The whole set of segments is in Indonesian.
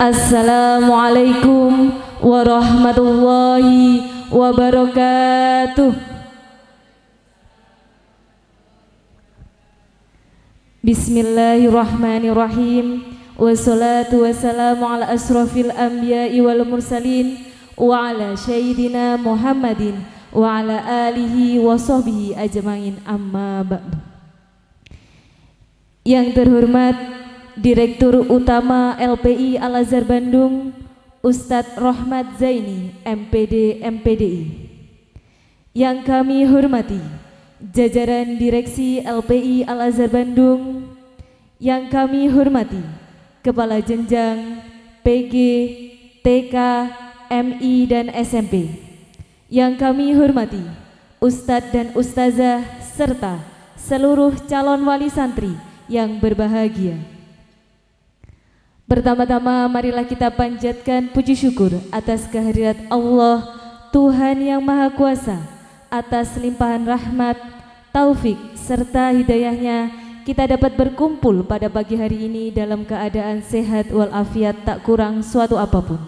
Assalamualaikum warahmatullahi wabarakatuh. Bismillahirrahmanirrahim. Wassalatu wassalamu ala asrafil anbiya'i wal mursalin wa ala sayyidina Muhammadin wa ala alihi wa sahbihi ajmain, amma ba'du. Yang terhormat Direktur Utama LPI Al-Azhar Bandung, Ustadz Rohmat Zaini, MPD MPDI. Yang kami hormati jajaran Direksi LPI Al-Azhar Bandung. Yang kami hormati Kepala Jenjang PG, TK, MI dan SMP. Yang kami hormati Ustadz dan Ustazah serta seluruh calon wali santri yang berbahagia. Pertama-tama marilah kita panjatkan puji syukur atas kehadirat Allah Tuhan yang Maha Kuasa, atas limpahan rahmat, taufik serta hidayahnya kita dapat berkumpul pada pagi hari ini dalam keadaan sehat walafiat, tak kurang suatu apapun.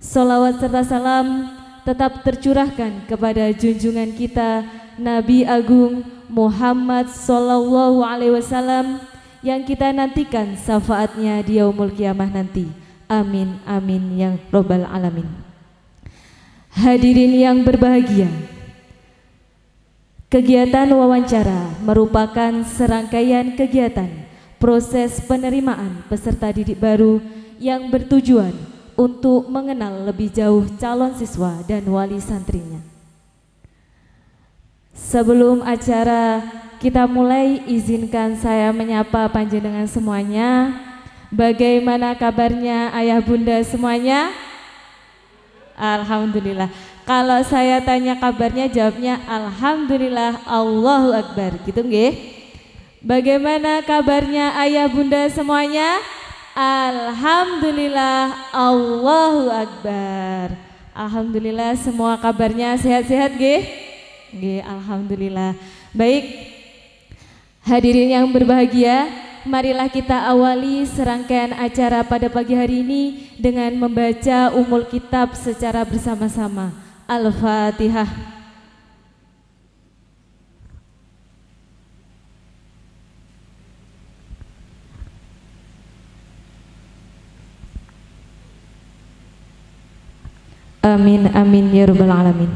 Salawat serta salam tetap tercurahkan kepada junjungan kita Nabi Agung Muhammad Sallallahu Alaihi Wasallam yang kita nantikan syafaatnya di yaumul kiamah nanti. Amin amin ya robbal alamin. Hadirin yang berbahagia, kegiatan wawancara merupakan serangkaian kegiatan proses penerimaan peserta didik baru yang bertujuan untuk mengenal lebih jauh calon siswa dan wali santrinya. Sebelum acara kita mulai, izinkan saya menyapa panjenengan semuanya. Bagaimana kabarnya ayah bunda semuanya? Alhamdulillah. Kalau saya tanya kabarnya, jawabnya alhamdulillah, Allahu Akbar, gitu nggih? Bagaimana kabarnya ayah bunda semuanya? Alhamdulillah, Allahu Akbar. Alhamdulillah, semua kabarnya sehat-sehat nggih? Nggih, alhamdulillah. Baik. Hadirin yang berbahagia, marilah kita awali serangkaian acara pada pagi hari ini dengan membaca Ummul Kitab secara bersama-sama. Al-Fatihah. Amin amin ya rabbal alamin.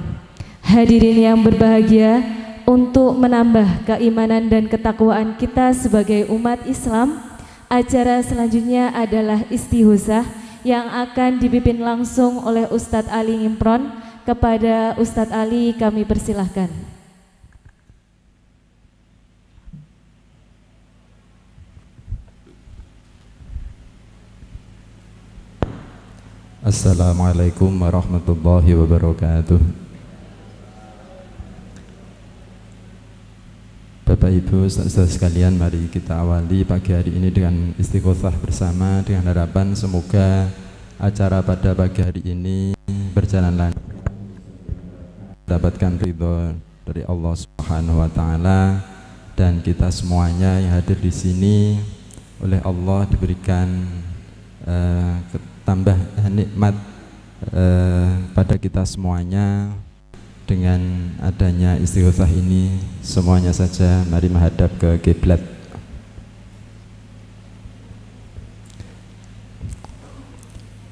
Hadirin yang berbahagia, untuk menambah keimanan dan ketakwaan kita sebagai umat Islam, acara selanjutnya adalah istighosah yang akan dipimpin langsung oleh Ustadz Ali Ngimron. Kepada Ustadz Ali kami persilahkan. Assalamualaikum warahmatullahi wabarakatuh. Bapak Ibu saudara sekalian, mari kita awali pagi hari ini dengan istighosah bersama dengan harapan semoga acara pada pagi hari ini berjalan lancar, mendapatkan ridho dari Allah Subhanahu wa taala, dan kita semuanya yang hadir di sini oleh Allah diberikan tambah nikmat pada kita semuanya. Dengan adanya istighosah ini, semuanya saja mari menghadap ke kiblat.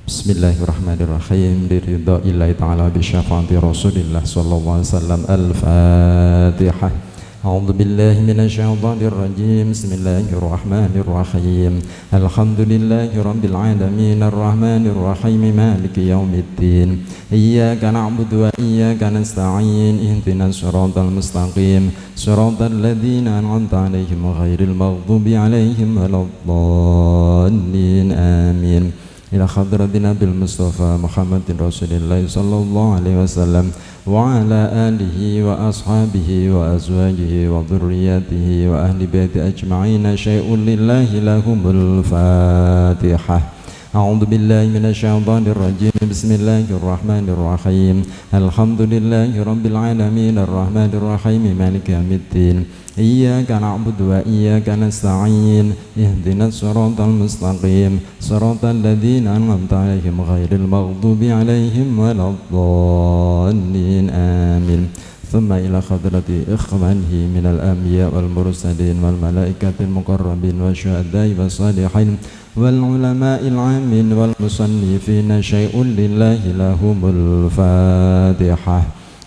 Bismillahirrahmanirrahim. Biridha'illahi ta'ala bi syafaati Rasulillah sallallahu alaihi wasallam. Al-Fatihah. A'udzu billahi minasyaitonir rajim. Bismillahirrahmanirrahim. Alhamdulillahi rabbil alamin arrahmanir rahim maliki yaumiddin. Iyyaka na'budu wa iyyaka nasta'in. Ihdinas siratal mustaqim. Siratal ladzina an'amta 'alaihim ghairil maghdubi 'alaihim waladdallin. Amin. Ila hadratina bil Mustafa Muhammadin Rasulillah sallallahu alaihi wasallam wa ala alihi wa ashabihi wa azwajihi wa dhurriyyatihi wa ahli baiti ajma'in. Syai'un lillahi lahumul Fatihah. A'udzu billahi minasyaitonir rajim. Bismillahirrahmanirrahim. Alhamdulillahi rabbil alamin arrahmanir rahim maliki yaumiddin. إياك نعبد وإياك نستعين اهدنا الصراط المستقيم صراط الذين أنعمت عليهم غير المغضوب عليهم ولا الضالين آمين. ثم إلى خضرة إخوانه من الأنبياء والمرسلين والملائكة المقربين والشهداء والصالحين والعلماء العامين والمصنفين شيء لله لهم الفاتحة.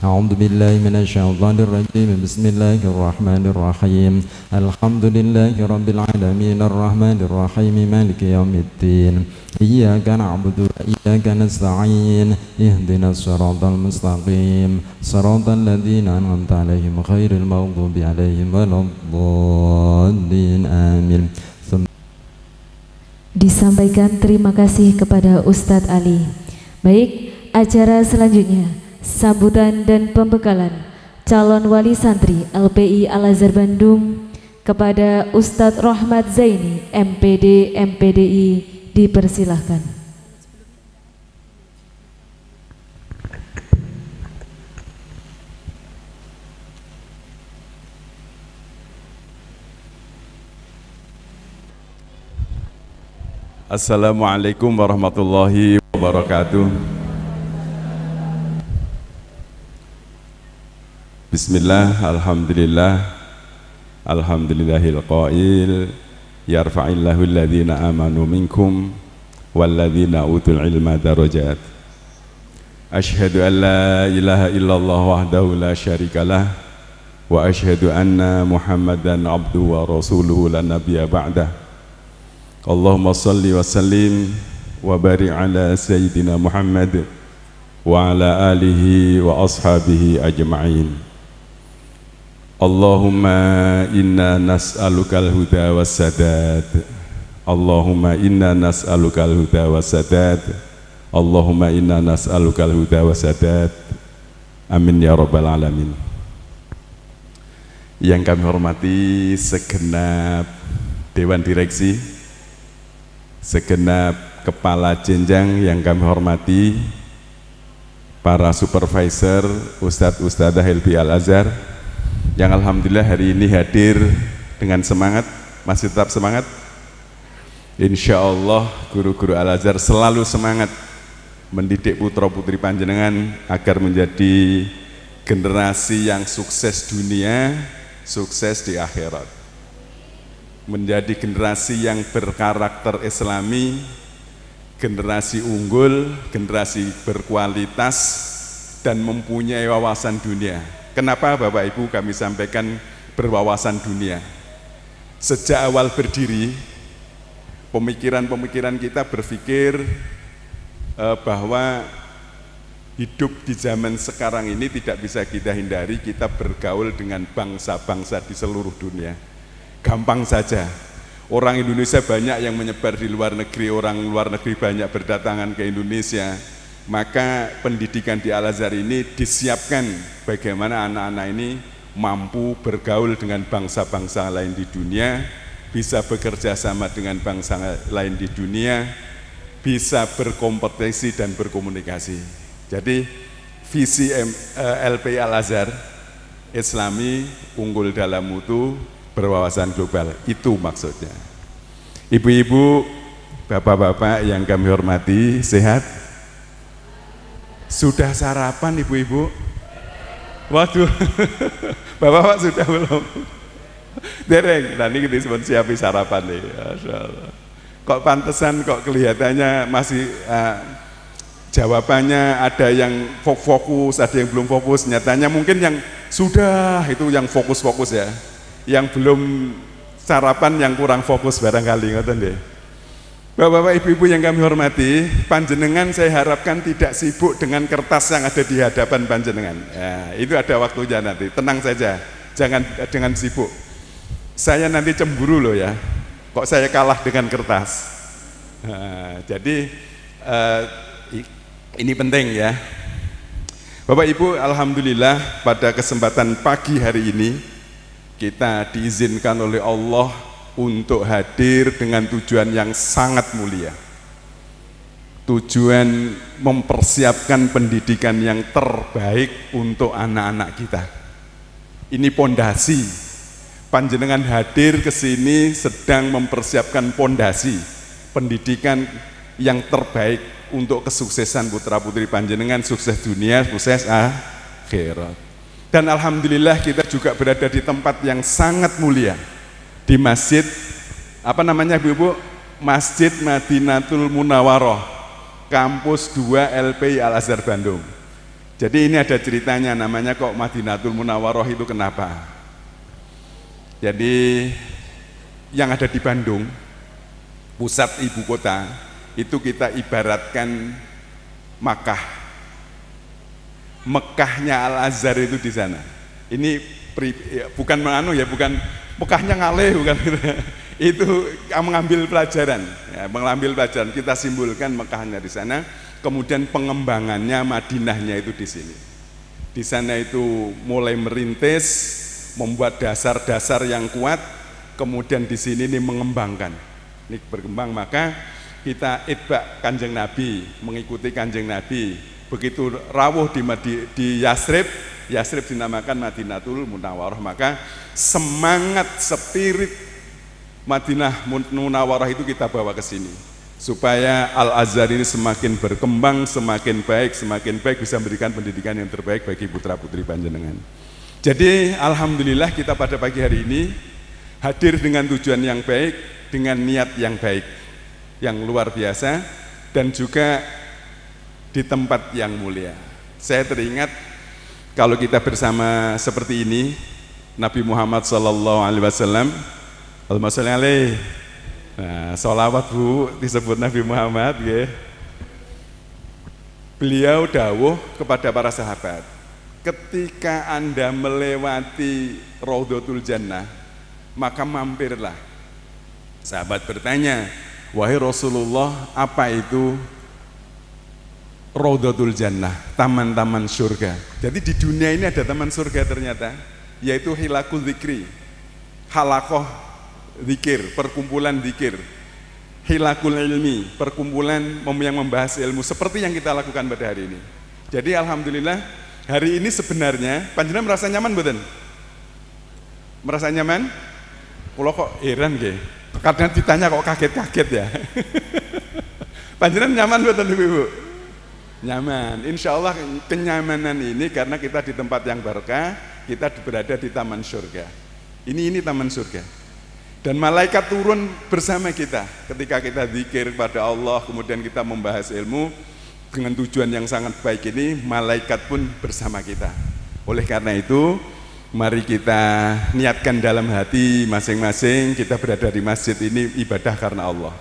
أعوذ بالله من الشيطان الرجيم بسم الله الرحمن الرحيم الحمد لله رب العالمين الرحمن الرحيم مالك يوم الدين إياك نعبد وإياك نستعين اهدنا الصراط المستقيم صراط الذين أنعمت عليهم غير المغضوب عليهم ولا الضالين آمين. Disampaikan terima kasih kepada Ustadz Ali. Baik, acara selanjutnya sambutan dan pembekalan calon wali santri LPI Al-Azhar Bandung kepada Ustadz Rahmat Zaini MPD MPDI dipersilahkan. Assalamualaikum warahmatullahi wabarakatuh. Bismillah, alhamdulillah, alhamdulillahil qail yarfa'illahu alladhina amanu minkum walladhina utul ilma darajat. Ashhadu an la ilaha illallah wahdahu la syarikalah wa ashhadu anna Muhammadan abduhu wa rasuluhu la nabiyya ba'dah. Allahumma salli wa sallim wa barik ala sayyidina Muhammad wa ala alihi wa ashabihi ajma'in. Allahumma inna nas'alukal huda was sadad. Allahumma inna nas'alukal huda was sadad. Allahumma inna nas'alukal huda was sadad. Amin ya rabbal alamin. Yang kami hormati segenap Dewan Direksi, segenap kepala jenjang yang kami hormati, para supervisor, Ustadz-Ustadzah LPI Al-Azhar yang alhamdulillah hari ini hadir dengan semangat, masih tetap semangat. Insya Allah guru-guru Al-Azhar selalu semangat mendidik putra-putri panjenengan agar menjadi generasi yang sukses dunia, sukses di akhirat, menjadi generasi yang berkarakter Islami, generasi unggul, generasi berkualitas dan mempunyai wawasan dunia. Kenapa Bapak Ibu kami sampaikan berwawasan dunia? Sejak awal berdiri, pemikiran-pemikiran kita berpikir bahwa hidup di zaman sekarang ini tidak bisa kita hindari, kita bergaul dengan bangsa-bangsa di seluruh dunia. Gampang saja, orang Indonesia banyak yang menyebar di luar negeri, orang luar negeri banyak berdatangan ke Indonesia. Maka pendidikan di Al-Azhar ini disiapkan bagaimana anak-anak ini mampu bergaul dengan bangsa-bangsa lain di dunia, bisa bekerja sama dengan bangsa lain di dunia, bisa berkompetisi dan berkomunikasi. Jadi visi LPI Al-Azhar, Islami, unggul dalam mutu, berwawasan global, itu maksudnya. Ibu-ibu, bapak-bapak yang kami hormati, sehat? Sudah sarapan ibu-ibu? Waduh, bapak-bapak sudah belum? Dereng, nah ini kita siapin sarapan nih. Masya Allah. Kok pantesan, kok kelihatannya masih jawabannya ada yang fokus, ada yang belum fokus. Nyatanya mungkin yang sudah itu yang fokus-fokus ya. Yang belum sarapan yang kurang fokus barangkali, ngoten nggih. Bapak-bapak, ibu-ibu yang kami hormati, panjenengan saya harapkan tidak sibuk dengan kertas yang ada di hadapan panjenengan. Ya, itu ada waktunya nanti, tenang saja, jangan dengan sibuk. Saya nanti cemburu loh ya, kok saya kalah dengan kertas. Nah, jadi ini penting ya. Bapak Ibu, alhamdulillah pada kesempatan pagi hari ini kita diizinkan oleh Allah untuk hadir dengan tujuan yang sangat mulia. Tujuan mempersiapkan pendidikan yang terbaik untuk anak-anak kita. Ini pondasi Panjenengan hadir ke sini sedang mempersiapkan pondasi pendidikan yang terbaik untuk kesuksesan putra-putri panjenengan, sukses dunia, sukses akhirat. Dan alhamdulillah kita juga berada di tempat yang sangat mulia, di masjid, apa namanya Bu? Masjid Madinatul Munawwaroh, kampus 2 LPI Al-Azhar Bandung. Jadi ini ada ceritanya, namanya kok Madinatul Munawwaroh itu kenapa? Jadi yang ada di Bandung, pusat ibu kota, itu kita ibaratkan Makkah. Mekahnya Al-Azhar itu di sana. Ini bukan bukan Mekahnya ngalih, bukan gitu. Itu mengambil pelajaran, ya, mengambil pelajaran. Kita simbolkan Mekahnya di sana, kemudian pengembangannya Madinahnya itu di sini. Di sana itu mulai merintis, membuat dasar-dasar yang kuat, kemudian di sini ini mengembangkan. Ini berkembang, maka kita itba Kanjeng Nabi, mengikuti Kanjeng Nabi. Begitu rawuh di Yasrib dinamakan Madinatul Munawwaroh, maka semangat spirit Madinah Munawwaroh itu kita bawa ke sini supaya Al-Azhar ini semakin berkembang, semakin baik bisa memberikan pendidikan yang terbaik bagi putra-putri panjenengan. Jadi alhamdulillah kita pada pagi hari ini hadir dengan tujuan yang baik, dengan niat yang baik, yang luar biasa, dan juga di tempat yang mulia. Saya teringat kalau kita bersama seperti ini, Nabi Muhammad SAW, Allahumma sholli alaihi. Nah, sholawat Bu disebut Nabi Muhammad, ya. Beliau dawuh kepada para sahabat, ketika Anda melewati Raudhatul Jannah, maka mampirlah. Sahabat bertanya, wahai Rasulullah, apa itu Raudhatul Jannah, taman-taman surga? Jadi di dunia ini ada taman surga ternyata, yaitu hilakul dzikri, halakoh dzikir, perkumpulan dzikir, hilakul ilmi, perkumpulan yang membahas ilmu, seperti yang kita lakukan pada hari ini. Jadi alhamdulillah, hari ini sebenarnya panjenengan merasa nyaman betul? Merasa nyaman? Kalau kok heran nggih. Kadang ditanya kok kaget-kaget ya. Panjenengan nyaman betul Ibu? Nyaman. Insya Allah kenyamanan ini karena kita di tempat yang berkah, kita berada di taman surga. Ini taman surga. Dan malaikat turun bersama kita ketika kita zikir pada Allah, kemudian kita membahas ilmu. Dengan tujuan yang sangat baik ini, malaikat pun bersama kita. Oleh karena itu, mari kita niatkan dalam hati masing-masing, kita berada di masjid ini ibadah karena Allah,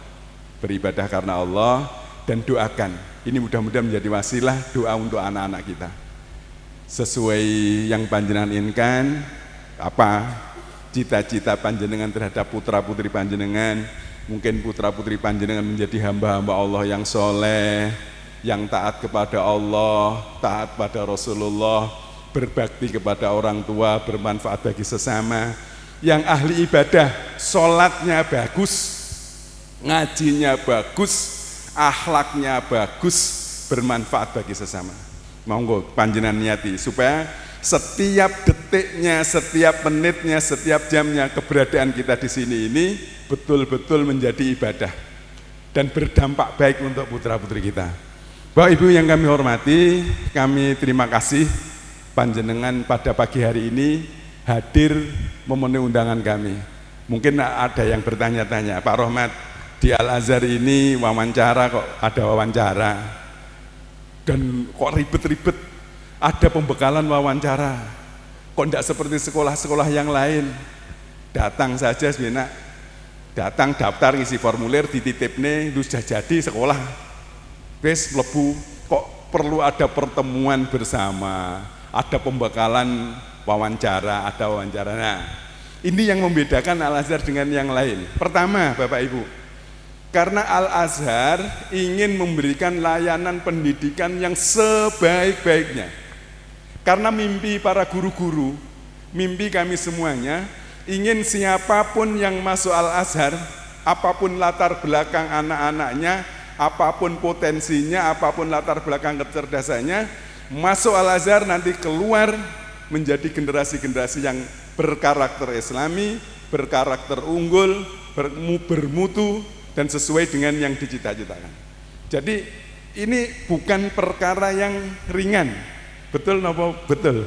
beribadah karena Allah, dan doakan. Ini mudah-mudahan menjadi wasilah doa untuk anak-anak kita. Sesuai yang panjenengan inginkan, apa cita-cita panjenengan terhadap putra-putri panjenengan. Mungkin putra-putri panjenengan menjadi hamba-hamba Allah yang soleh, yang taat kepada Allah, taat pada Rasulullah, berbakti kepada orang tua, bermanfaat bagi sesama, yang ahli ibadah, sholatnya bagus, ngajinya bagus, akhlaknya bagus, bermanfaat bagi sesama. Monggo panjenengan niati supaya setiap detiknya, setiap menitnya, setiap jamnya keberadaan kita di sini ini betul-betul menjadi ibadah dan berdampak baik untuk putra-putri kita. Bapak Ibu yang kami hormati, kami terima kasih panjenengan pada pagi hari ini hadir memenuhi undangan kami. Mungkin ada yang bertanya-tanya, Pak Rohmat, di Al-Azhar ini wawancara kok ada wawancara, dan kok ribet-ribet, ada pembekalan wawancara, kok tidak seperti sekolah-sekolah yang lain. Datang saja sebenarnya, datang daftar ngisi formulir, dititipne, sudah jadi sekolah. Wes lebu, kok perlu ada pertemuan bersama, ada pembekalan wawancara, ada wawancara. Nah, ini yang membedakan Al-Azhar dengan yang lain. Pertama, Bapak Ibu, karena Al-Azhar ingin memberikan layanan pendidikan yang sebaik-baiknya. Karena mimpi para guru-guru, mimpi kami semuanya, ingin siapapun yang masuk Al-Azhar, apapun latar belakang anak-anaknya, apapun potensinya, apapun latar belakang kecerdasannya, masuk Al-Azhar nanti keluar menjadi generasi-generasi yang berkarakter Islami, berkarakter unggul, bermutu, dan sesuai dengan yang dicita-citakan. Jadi ini bukan perkara yang ringan, betul napa? Betul.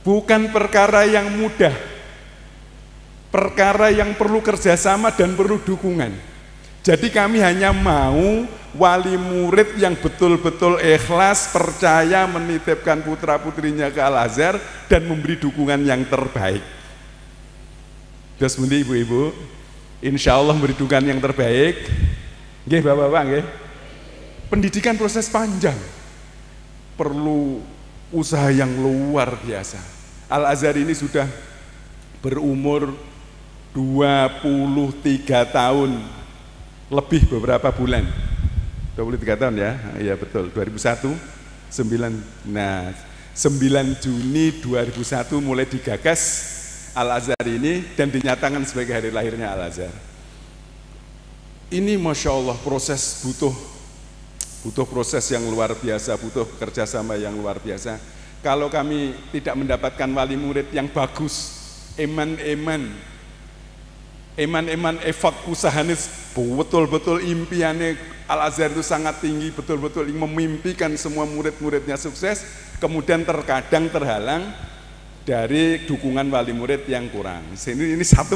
Bukan perkara yang mudah, perkara yang perlu kerjasama dan perlu dukungan. Jadi kami hanya mau wali murid yang betul-betul ikhlas, percaya menitipkan putra-putrinya ke Al-Azhar dan memberi dukungan yang terbaik. Terus pundi ibu-ibu, insya Allah memberi dukungan yang terbaik. Nggih bapak-bapak nggih. Pendidikan proses panjang, perlu usaha yang luar biasa. Al-Azhar ini sudah berumur 23 tahun lebih beberapa bulan. 23 tahun ya, iya betul. 2001, 9 Juni 2001 mulai digagas Al-Azhar ini dan dinyatakan sebagai hari lahirnya Al-Azhar. Ini Masya Allah proses butuh proses yang luar biasa, butuh kerjasama yang luar biasa. Kalau kami tidak mendapatkan wali murid yang bagus, eman effort usahanya betul-betul impiannya Al-Azhar itu sangat tinggi, betul-betul memimpikan semua murid-muridnya sukses, kemudian terkadang terhalang dari dukungan wali murid yang kurang. Ini satu.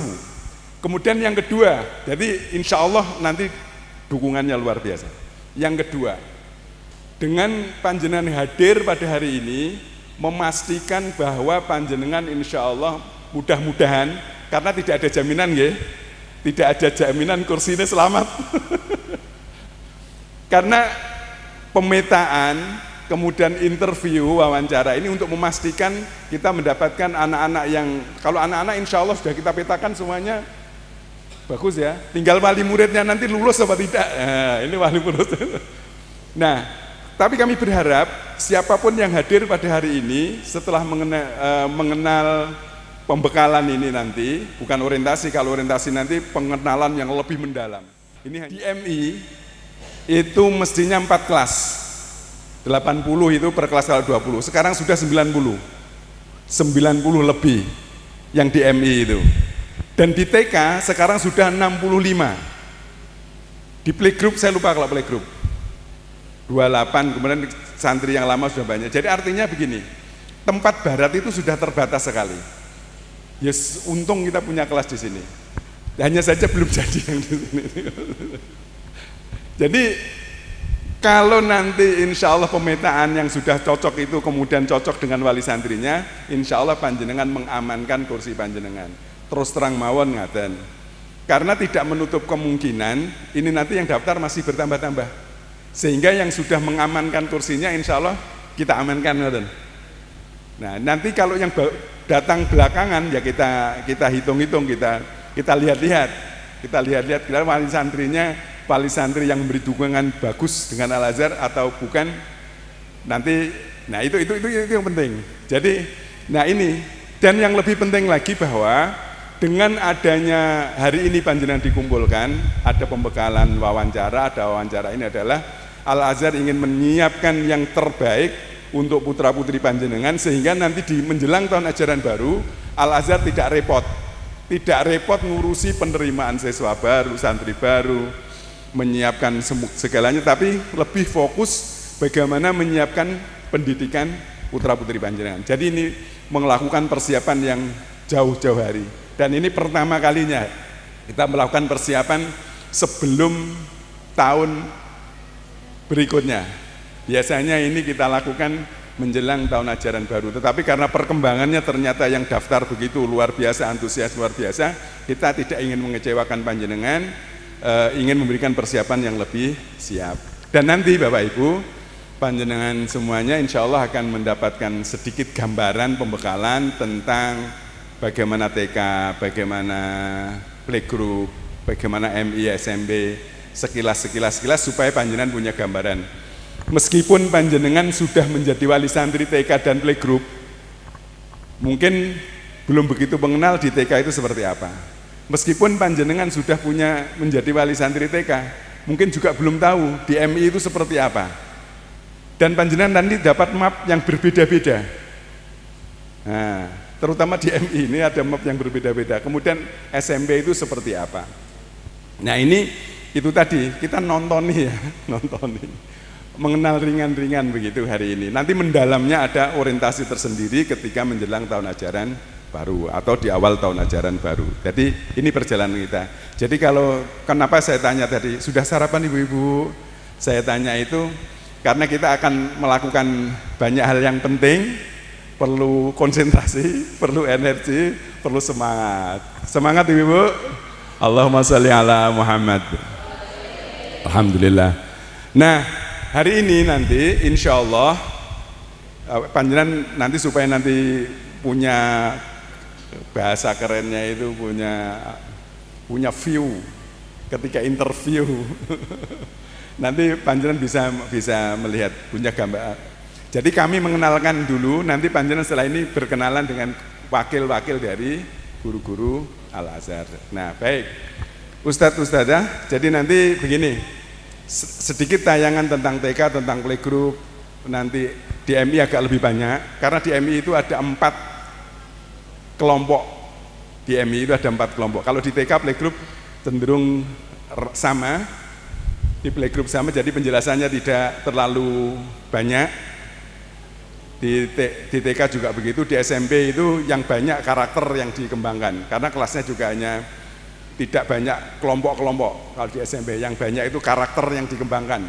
Kemudian yang kedua, jadi insya Allah nanti dukungannya luar biasa. Yang kedua, dengan panjenengan hadir pada hari ini, memastikan bahwa panjenengan insya Allah mudah-mudahan, karena tidak ada jaminan ya, tidak ada jaminan kursinya selamat. Karena pemetaan, kemudian interview, wawancara ini untuk memastikan kita mendapatkan anak-anak yang, kalau anak-anak insya Allah sudah kita petakan semuanya bagus ya, tinggal wali muridnya nanti lulus apa tidak. Nah, ini wali murid. Nah, tapi kami berharap siapapun yang hadir pada hari ini setelah mengenal pembekalan ini nanti, bukan orientasi, kalau orientasi nanti pengenalan yang lebih mendalam. Ini di MI itu mestinya 4 kelas, 80 itu per kelas kalau 20, sekarang sudah 90 lebih yang di MI itu. Dan di TK sekarang sudah 65. Di playgroup saya lupa kalau playgroup 28, kemudian santri yang lama sudah banyak. Jadi artinya begini, tempat barat itu sudah terbatas sekali. Yes, untung kita punya kelas di sini. Hanya saja belum jadi yang di sini. Jadi kalau nanti insya Allah pemetaan yang sudah cocok itu kemudian cocok dengan wali santrinya, insya Allah panjenengan mengamankan kursi panjenengan. Terus terang mawon ngaten. Karena tidak menutup kemungkinan ini nanti yang daftar masih bertambah-tambah. Sehingga yang sudah mengamankan kursinya insya Allah kita amankan ngaten. Nah, nanti kalau yang datang belakangan ya kita hitung-hitung, kita lihat-lihat. Kita lihat-lihat kira wali santrinya, wali santri yang memberi dukungan bagus dengan Al-Azhar atau bukan. Nanti nah itu yang penting. Jadi nah ini, dan yang lebih penting lagi bahwa dengan adanya hari ini panjenengan dikumpulkan, ada pembekalan wawancara, ada wawancara ini adalah Al-Azhar ingin menyiapkan yang terbaik untuk putra-putri panjenengan sehingga nanti di menjelang tahun ajaran baru Al-Azhar tidak repot ngurusi penerimaan siswa baru, santri baru, menyiapkan segalanya, tapi lebih fokus bagaimana menyiapkan pendidikan putra-putri panjenengan. Jadi ini melakukan persiapan yang jauh-jauh hari. Dan ini pertama kalinya kita melakukan persiapan sebelum tahun berikutnya. Biasanya ini kita lakukan menjelang tahun ajaran baru. Tetapi karena perkembangannya ternyata yang daftar begitu luar biasa, antusias luar biasa, kita tidak ingin mengecewakan panjenengan, ingin memberikan persiapan yang lebih siap. Dan nanti Bapak Ibu, panjenengan semuanya insya Allah akan mendapatkan sedikit gambaran pembekalan tentang bagaimana TK, bagaimana playgroup, bagaimana MI, SMB, sekilas supaya panjenengan punya gambaran. Meskipun panjenengan sudah menjadi wali santri TK dan playgroup, mungkin belum begitu mengenal di TK itu seperti apa. Meskipun panjenengan sudah punya menjadi wali santri TK, mungkin juga belum tahu di MI itu seperti apa. Dan panjenengan nanti dapat map yang berbeda-beda. Nah, terutama di MI ini ada map yang berbeda-beda. Kemudian SMP itu seperti apa. Nah ini itu tadi kita nontoni ya, nontoni, mengenal ringan-ringan begitu hari ini. Nanti mendalamnya ada orientasi tersendiri ketika menjelang tahun ajaran baru atau di awal tahun ajaran baru. Jadi ini perjalanan kita. Jadi kalau kenapa saya tanya tadi, sudah sarapan ibu-ibu? Saya tanya itu karena kita akan melakukan banyak hal yang penting, perlu konsentrasi, perlu energi, perlu semangat. Semangat ibu-ibu. Allahumma sholli ala Muhammad. Alhamdulillah. Nah, hari ini nanti insya Allah panjenengan nanti supaya nanti punya bahasa kerennya itu punya view ketika interview. Nanti panjenengan bisa melihat punya gambar. Jadi kami mengenalkan dulu, nanti panjenengan setelah ini berkenalan dengan wakil-wakil dari guru-guru Al-Azhar. Nah, baik. Ustadz, Ustadzah, jadi nanti begini, sedikit tayangan tentang TK, tentang playgroup, nanti di MI agak lebih banyak, karena di MI itu ada 4 kelompok. Di MI itu ada 4 kelompok. Kalau di TK playgroup cenderung sama, di playgroup sama, jadi penjelasannya tidak terlalu banyak. Di TK juga begitu, di SMP itu yang banyak karakter yang dikembangkan, karena kelasnya juga hanya tidak banyak kelompok-kelompok. Kalau di SMP yang banyak itu karakter yang dikembangkan.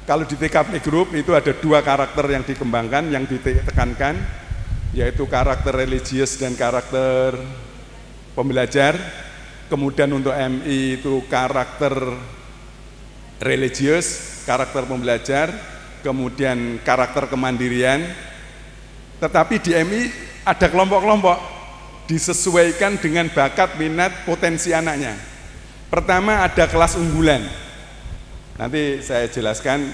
Kalau di TK playgroup itu ada 2 karakter yang dikembangkan, yang ditekankan, yaitu karakter religius dan karakter pembelajar. Kemudian untuk MI itu karakter religius, karakter pembelajar, kemudian karakter kemandirian. Tetapi di MI ada kelompok-kelompok disesuaikan dengan bakat, minat, potensi anaknya. Pertama ada kelas unggulan. Nanti saya jelaskan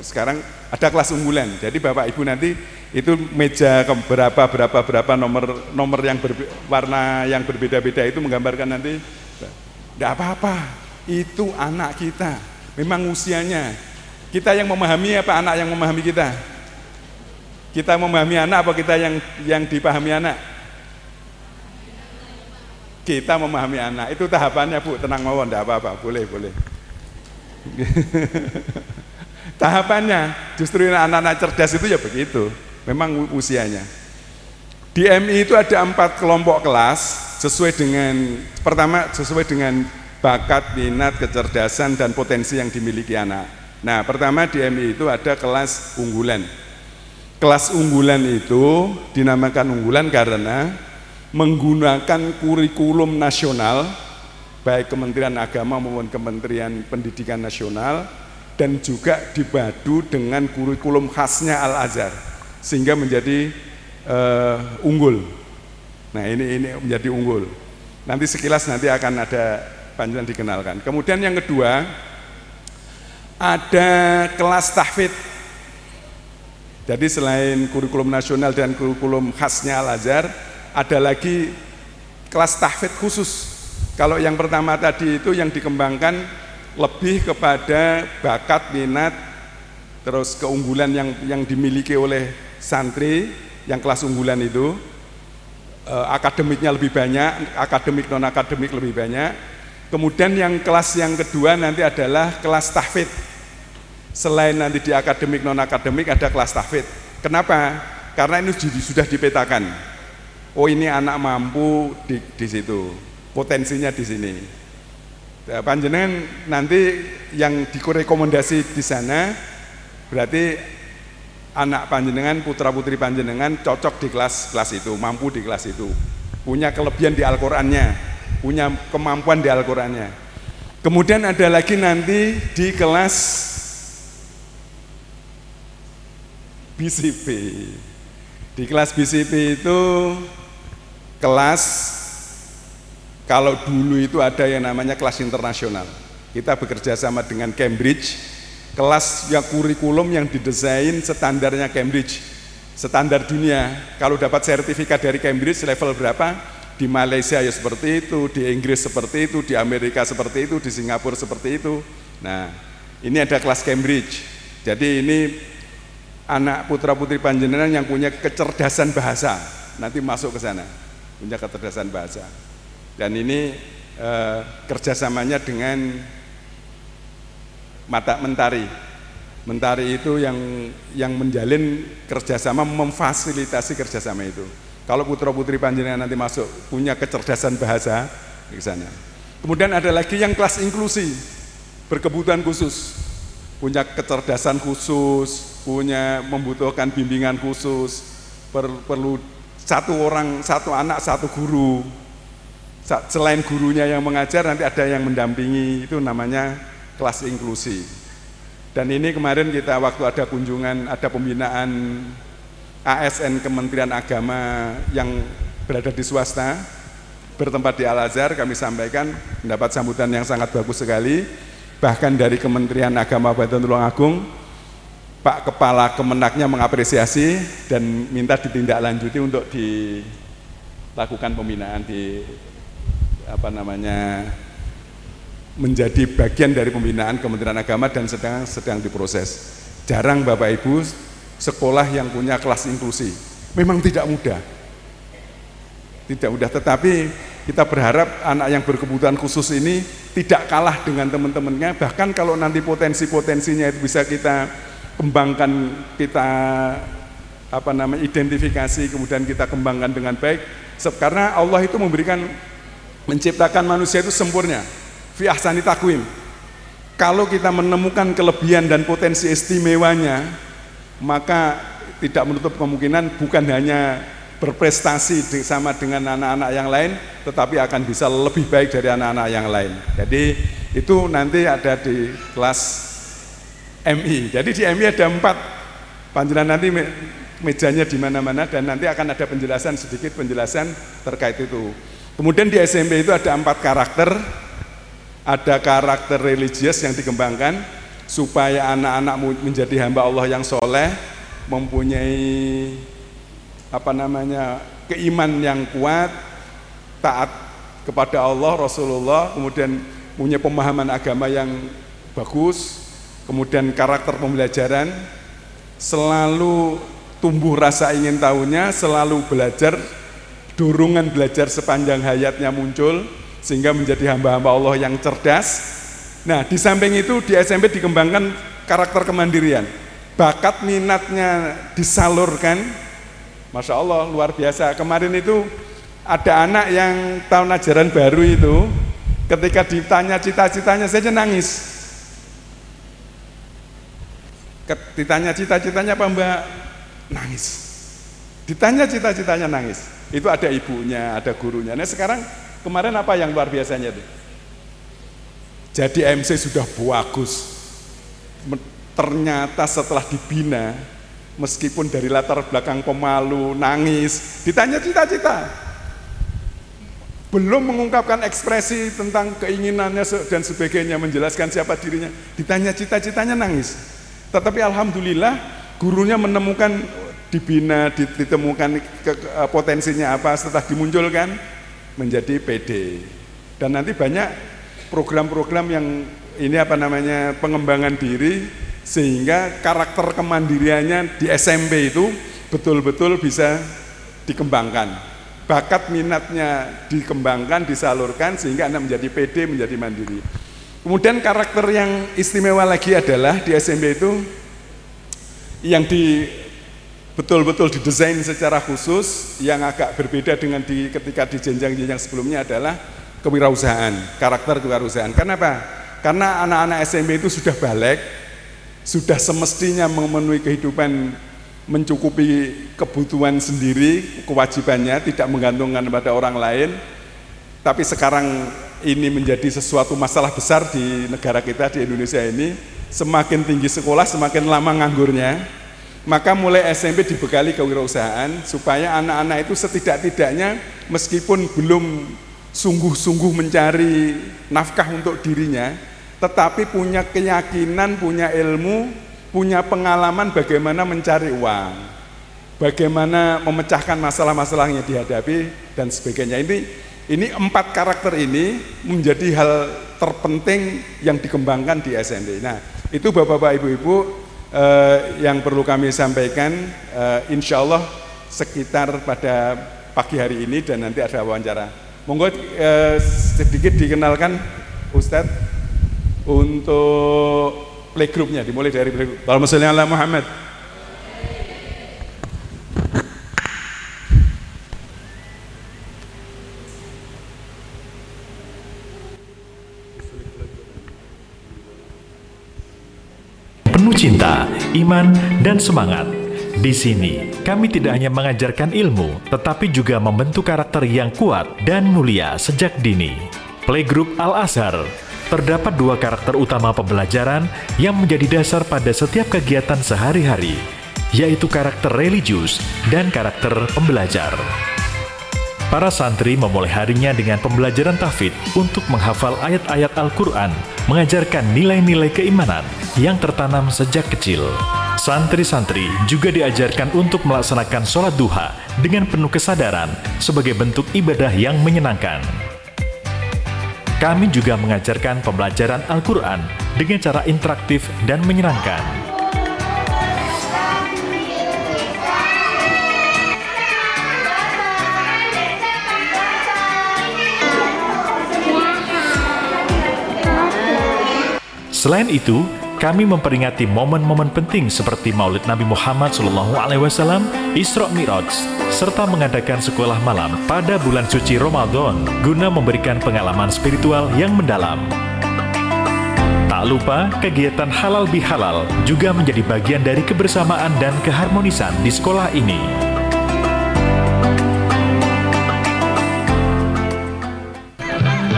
sekarang ada kelas unggulan. Jadi Bapak Ibu nanti itu meja berapa nomor yang warna yang berbeda-beda itu menggambarkan nanti. Tidak apa-apa, itu anak kita. Memang usianya. Kita yang memahami apa anak yang memahami kita? Kita memahami anak apa kita yang dipahami anak? Kita memahami anak. Itu tahapannya Bu, tenang mawon, tidak apa-apa, boleh. Tahapannya, justru anak-anak cerdas itu ya begitu. Memang usianya. Di MI itu ada 4 kelompok kelas sesuai dengan bakat, minat, kecerdasan dan potensi yang dimiliki anak. Nah, pertama di MI itu ada kelas unggulan. Kelas unggulan itu dinamakan unggulan karena menggunakan kurikulum nasional, baik Kementerian Agama maupun Kementerian Pendidikan Nasional, dan juga dipadu dengan kurikulum khasnya Al-Azhar, sehingga menjadi unggul. Nah ini menjadi unggul. Nanti sekilas nanti akan ada panjenengan dikenalkan. Kemudian yang kedua ada kelas tahfidz. Jadi selain kurikulum nasional dan kurikulum khasnya Al-Azhar, ada lagi kelas tahfidz khusus. Kalau yang pertama tadi itu yang dikembangkan lebih kepada bakat, minat, terus keunggulan yang dimiliki oleh santri, yang kelas unggulan itu, akademiknya lebih banyak, akademik non akademik lebih banyak. Kemudian yang kelas yang kedua nanti adalah kelas tahfidz. Selain nanti di akademik non akademik ada kelas tahfidz. Kenapa? Karena ini sudah dipetakan. Oh ini anak mampu di situ, potensinya di sini. Panjenengan nanti yang direkomendasi di sana berarti anak panjenengan, putra putri panjenengan cocok di kelas itu, mampu di kelas itu, punya kelebihan di Al-Qur'annya, punya kemampuan di Al-Qur'annya. Kemudian ada lagi nanti di kelas BCP. Di kelas BCP itu kelas, kalau dulu itu ada yang namanya kelas internasional. Kita bekerja sama dengan Cambridge, kelas yang kurikulum yang didesain standarnya Cambridge, standar dunia. Kalau dapat sertifikat dari Cambridge level berapa, di Malaysia ya seperti itu, di Inggris seperti itu, di Amerika seperti itu, di Singapura seperti itu. Nah, ini ada kelas Cambridge. Jadi ini anak putra putri panjenengan yang punya kecerdasan bahasa, nanti masuk ke sana. punya kecerdasan bahasa. Dan ini kerjasamanya dengan Mata Mentari. Mentari itu yang menjalin kerjasama, memfasilitasi kerjasama itu. Kalau putra-putri panjenengan nanti masuk punya kecerdasan bahasa di sana. Kemudian ada lagi yang kelas inklusi, berkebutuhan khusus, punya kecerdasan khusus, punya membutuhkan bimbingan khusus, perlu satu orang, satu anak, satu guru. Selain gurunya yang mengajar, nanti ada yang mendampingi, itu namanya kelas inklusi. Dan ini kemarin kita waktu ada kunjungan, ada pembinaan ASN Kementerian Agama yang berada di swasta, bertempat di Al-Azhar, kami sampaikan mendapat sambutan yang sangat bagus sekali. Bahkan dari Kementerian Agama Kabupaten Tulungagung, Pak Kepala Kemenaknya mengapresiasi dan minta ditindaklanjuti untuk dilakukan pembinaan menjadi bagian dari pembinaan Kementerian Agama dan sedang diproses. Jarang Bapak Ibu sekolah yang punya kelas inklusi. Memang tidak mudah. Tidak mudah, tetapi kita berharap anak yang berkebutuhan khusus ini tidak kalah dengan teman-temannya. Bahkan kalau nanti potensi-potensinya itu bisa kita kembangkan, kita identifikasi, kemudian kita kembangkan dengan baik. Karena Allah itu menciptakan manusia itu sempurna. Fi ahsani taqwim. Kalau kita menemukan kelebihan dan potensi istimewanya, maka tidak menutup kemungkinan bukan hanya berprestasi sama dengan anak-anak yang lain, tetapi akan bisa lebih baik dari anak-anak yang lain. Jadi itu nanti ada di kelas MI. Jadi di MI ada 4. Panjenengan nanti mejanya di mana-mana dan nanti akan ada sedikit penjelasan terkait itu. Kemudian di SMP itu ada 4 karakter. Ada karakter religius yang dikembangkan supaya anak-anak menjadi hamba Allah yang soleh, mempunyai keiman yang kuat, taat kepada Allah, Rasulullah, kemudian punya pemahaman agama yang bagus, kemudian karakter pembelajaran, selalu tumbuh rasa ingin tahunya, selalu belajar, dorongan belajar sepanjang hayatnya muncul, sehingga menjadi hamba-hamba Allah yang cerdas. Nah, di samping itu di SMP dikembangkan karakter kemandirian, bakat minatnya disalurkan. Masya Allah, luar biasa. Kemarin itu ada anak yang tahun ajaran baru itu, ketika ditanya cita-citanya saja nangis. Ditanya cita-citanya apa Mbak? Nangis. Ditanya cita-citanya nangis. Itu ada ibunya, ada gurunya. Nah sekarang kemarin apa yang luar biasanya itu? Jadi MC sudah bagus. Ternyata setelah dibina, meskipun dari latar belakang pemalu, nangis, ditanya cita-cita, belum mengungkapkan ekspresi tentang keinginannya dan sebagainya, menjelaskan siapa dirinya, ditanya cita-citanya nangis. Tetapi alhamdulillah gurunya menemukan, dibina, ditemukan potensinya apa, setelah dimunculkan menjadi PD. Dan nanti banyak program-program yang ini pengembangan diri, sehingga karakter kemandiriannya di SMP itu betul-betul bisa dikembangkan, bakat minatnya dikembangkan, disalurkan, sehingga anak menjadi PD, menjadi mandiri. Kemudian karakter yang istimewa lagi adalah di SMP itu yang betul-betul didesain secara khusus, yang agak berbeda dengan ketika di jenjang-jenjang sebelumnya adalah kewirausahaan, karakter kewirausahaan. Kenapa? Karena anak-anak SMP itu sudah balik, sudah semestinya memenuhi kehidupan, mencukupi kebutuhan sendiri, kewajibannya, tidak menggantungkan pada orang lain. Tapi sekarang ini menjadi sesuatu masalah besar di negara kita, di Indonesia ini. Semakin tinggi sekolah, semakin lama nganggurnya. Maka mulai SMP dibekali kewirausahaan, supaya anak-anak itu setidak-tidaknya meskipun belum sungguh-sungguh mencari nafkah untuk dirinya, tetapi punya keyakinan, punya ilmu, punya pengalaman bagaimana mencari uang, bagaimana memecahkan masalah-masalah yang dihadapi, dan sebagainya. Ini 4 karakter ini menjadi hal terpenting yang dikembangkan di SMP. Nah, itu Bapak-Bapak, Ibu-Ibu, yang perlu kami sampaikan. Insya Allah sekitar pada pagi hari ini dan nanti ada wawancara. Monggo sedikit dikenalkan Ustadz untuk playgroup-nya, dimulai dari playgroup. Allahumma sholli ala Muhammad. Penuh cinta, iman, dan semangat. Di sini, kami tidak hanya mengajarkan ilmu, tetapi juga membentuk karakter yang kuat dan mulia sejak dini. Playgroup Al-Azhar, terdapat 2 karakter utama pembelajaran yang menjadi dasar pada setiap kegiatan sehari-hari, yaitu karakter religius dan karakter pembelajar. Para santri memulai harinya dengan pembelajaran tahfidz untuk menghafal ayat-ayat Al-Quran, mengajarkan nilai-nilai keimanan yang tertanam sejak kecil. Santri-santri juga diajarkan untuk melaksanakan sholat duha dengan penuh kesadaran sebagai bentuk ibadah yang menyenangkan. Kami juga mengajarkan pembelajaran Al-Quran dengan cara interaktif dan menyenangkan. Selain itu, kami memperingati momen-momen penting seperti Maulid Nabi Muhammad SAW, Isra Mi'raj, serta mengadakan sekolah malam pada bulan suci Ramadan guna memberikan pengalaman spiritual yang mendalam. Tak lupa, kegiatan halal bihalal juga menjadi bagian dari kebersamaan dan keharmonisan di sekolah ini.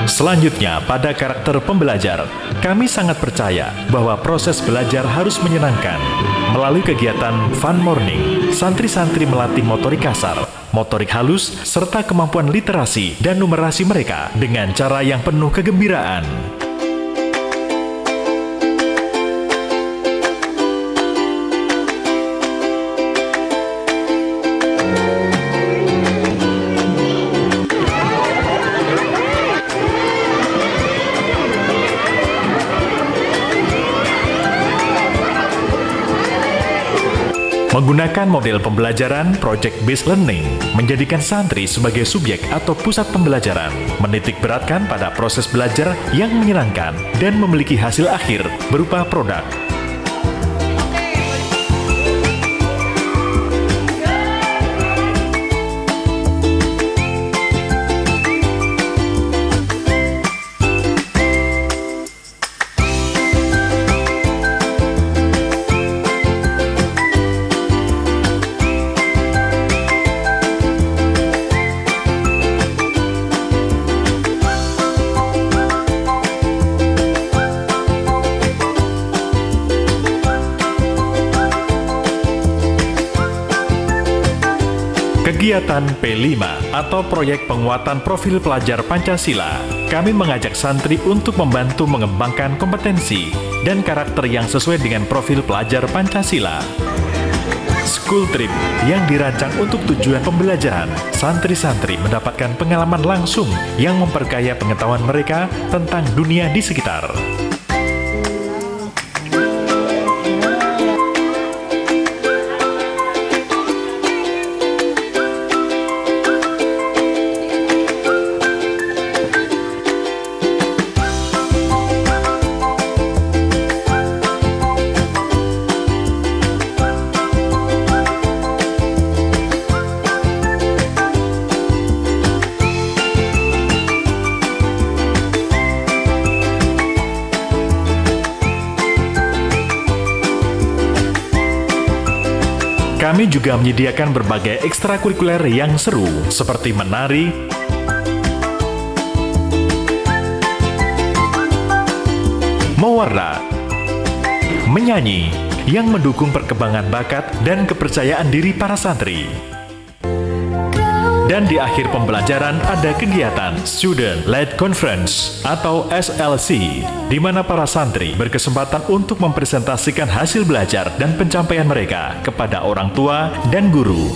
Selanjutnya, pada karakter pembelajar, kami sangat percaya bahwa proses belajar harus menyenangkan. Melalui kegiatan Fun Morning, santri-santri melatih motorik kasar, motorik halus, serta kemampuan literasi dan numerasi mereka dengan cara yang penuh kegembiraan. Menggunakan model pembelajaran project-based learning, menjadikan santri sebagai subjek atau pusat pembelajaran, menitik beratkan pada proses belajar yang menyenangkan dan memiliki hasil akhir berupa produk. Kegiatan P5 atau Proyek Penguatan Profil Pelajar Pancasila, kami mengajak santri untuk membantu mengembangkan kompetensi dan karakter yang sesuai dengan profil pelajar Pancasila. School Trip yang dirancang untuk tujuan pembelajaran, santri-santri mendapatkan pengalaman langsung yang memperkaya pengetahuan mereka tentang dunia di sekitar. Kami juga menyediakan berbagai ekstrakurikuler yang seru, seperti menari, mewarna, menyanyi, yang mendukung perkembangan bakat dan kepercayaan diri para santri. Dan di akhir pembelajaran ada kegiatan Student-Led Conference atau SLC, di mana para santri berkesempatan untuk mempresentasikan hasil belajar dan pencapaian mereka kepada orang tua dan guru.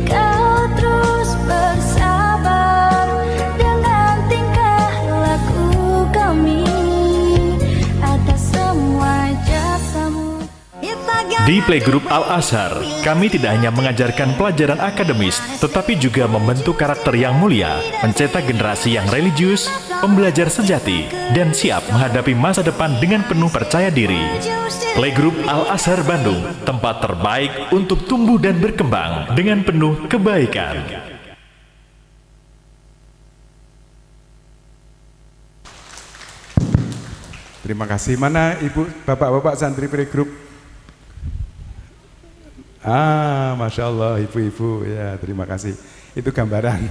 Kau terus bersabar dengan tingkah laku kami atas semua jasamu. Di Playgroup Al-Azhar, kami tidak hanya mengajarkan pelajaran akademis, tetapi juga membentuk karakter yang mulia, mencetak generasi yang religius, pembelajar sejati, dan siap menghadapi masa depan dengan penuh percaya diri. Playgroup Al-Azhar Bandung, tempat terbaik untuk tumbuh dan berkembang dengan penuh kebaikan. Terima kasih. Mana ibu, bapak-bapak santri Playgroup? Masya Allah, ibu-ibu ya, terima kasih. Itu gambaran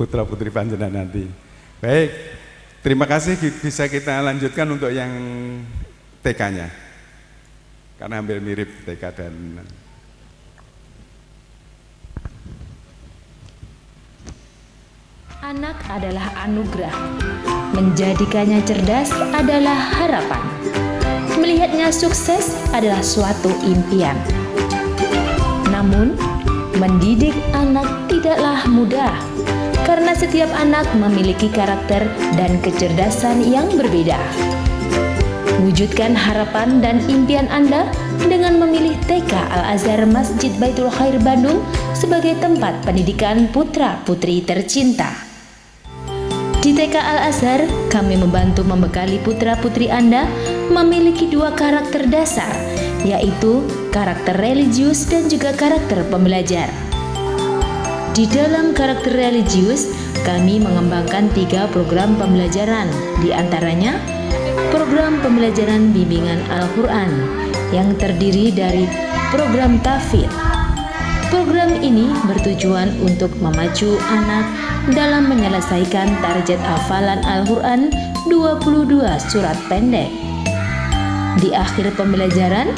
putra putri panjenengan nanti. Baik, terima kasih. Bisa kita lanjutkan untuk yang TK-nya, karena hampir mirip TK dan anak adalah anugerah. Menjadikannya cerdas adalah harapan. Melihatnya sukses adalah suatu impian. Namun, mendidik anak tidaklah mudah, karena setiap anak memiliki karakter dan kecerdasan yang berbeda. Wujudkan harapan dan impian Anda dengan memilih TK Al-Azhar Masjid Baitul Khair Bandung sebagai tempat pendidikan putra-putri tercinta. Di TK Al-Azhar, kami membantu membekali putra-putri Anda memiliki dua karakter dasar, yaitu karakter religius dan juga karakter pembelajar. Di dalam karakter religius, kami mengembangkan 3 program pembelajaran, di antaranya program pembelajaran bimbingan Al-Quran yang terdiri dari program tahfidz. Program ini bertujuan untuk memacu anak dalam menyelesaikan target hafalan Al-Quran 22 surat pendek. Di akhir pembelajaran,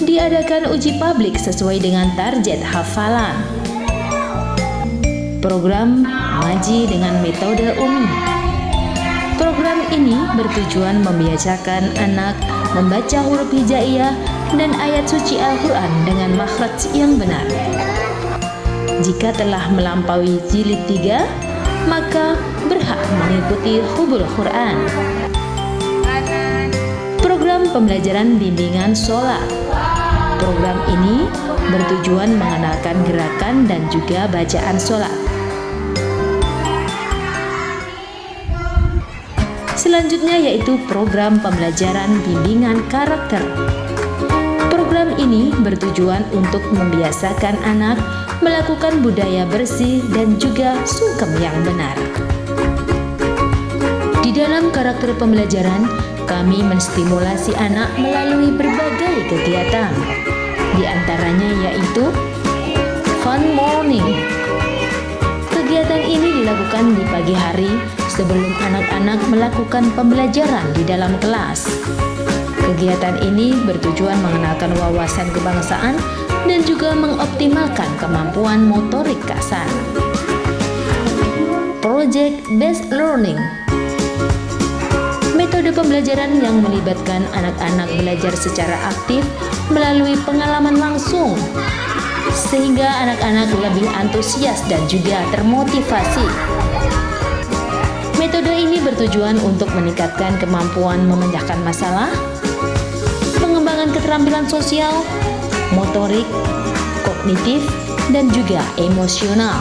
diadakan uji publik sesuai dengan target hafalan. Program ngaji dengan metode Umi. Program ini bertujuan membiasakan anak membaca huruf hijaiyah dan ayat suci Al-Quran dengan makhraj yang benar. Jika telah melampaui jilid 3, maka berhak mengikuti hubul Quran. Program pembelajaran bimbingan sholat. Program ini bertujuan mengenalkan gerakan dan juga bacaan sholat. Selanjutnya yaitu program pembelajaran bimbingan karakter. Program ini bertujuan untuk membiasakan anak melakukan budaya bersih dan juga sungkem yang benar. Di dalam karakter pembelajaran, kami menstimulasi anak melalui berbagai kegiatan. Di antaranya yaitu Fun Morning. Kegiatan ini dilakukan di pagi hari sebelum anak-anak melakukan pembelajaran di dalam kelas. Kegiatan ini bertujuan mengenalkan wawasan kebangsaan dan juga mengoptimalkan kemampuan motorik kasar. Project Based Learning. Metode pembelajaran yang melibatkan anak-anak belajar secara aktif melalui pengalaman langsung, sehingga anak-anak lebih antusias dan juga termotivasi. Metode ini bertujuan untuk meningkatkan kemampuan memecahkan masalah, pengembangan keterampilan sosial, motorik, kognitif, dan juga emosional,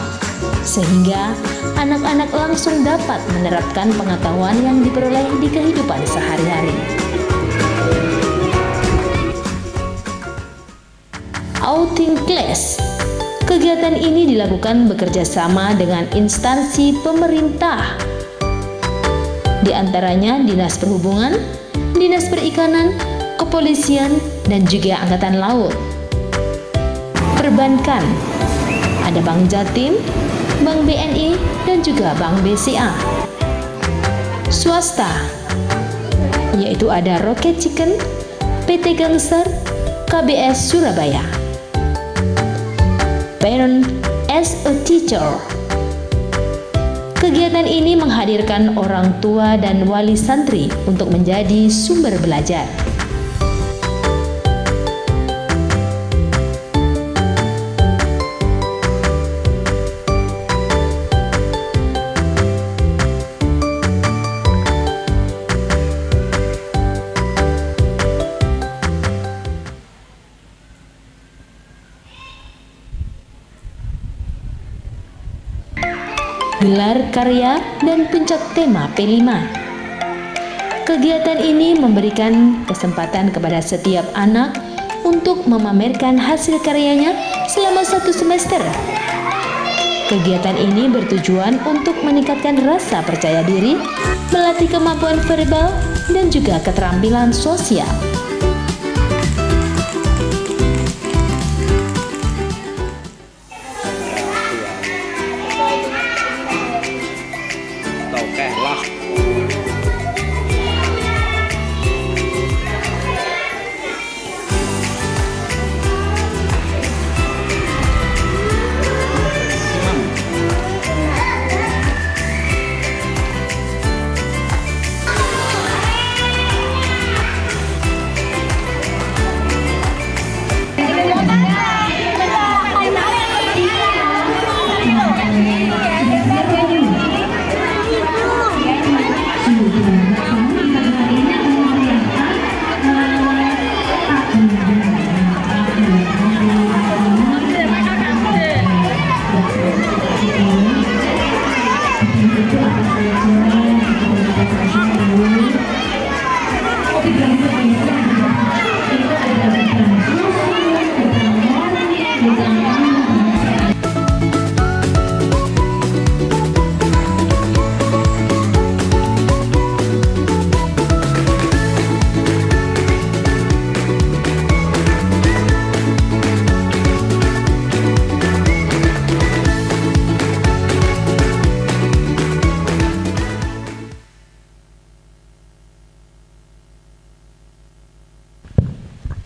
sehingga anak-anak langsung dapat menerapkan pengetahuan yang diperoleh di kehidupan sehari-hari. Outing Class. Kegiatan ini dilakukan bekerja sama dengan instansi pemerintah, di antaranya Dinas Perhubungan, Dinas Perikanan, Kepolisian, dan juga Angkatan Laut. Perbankan, ada Bank Jatim, Bank BNI, dan juga Bank BCA. Swasta, yaitu ada Rocket Chicken, PT Gangster, KBS Surabaya. Parent as a Teacher. Kegiatan ini menghadirkan orang tua dan wali santri untuk menjadi sumber belajar. gelar karya, dan pencak tema P5. Kegiatan ini memberikan kesempatan kepada setiap anak untuk memamerkan hasil karyanya selama 1 semester. Kegiatan ini bertujuan untuk meningkatkan rasa percaya diri, melatih kemampuan verbal, dan juga keterampilan sosial.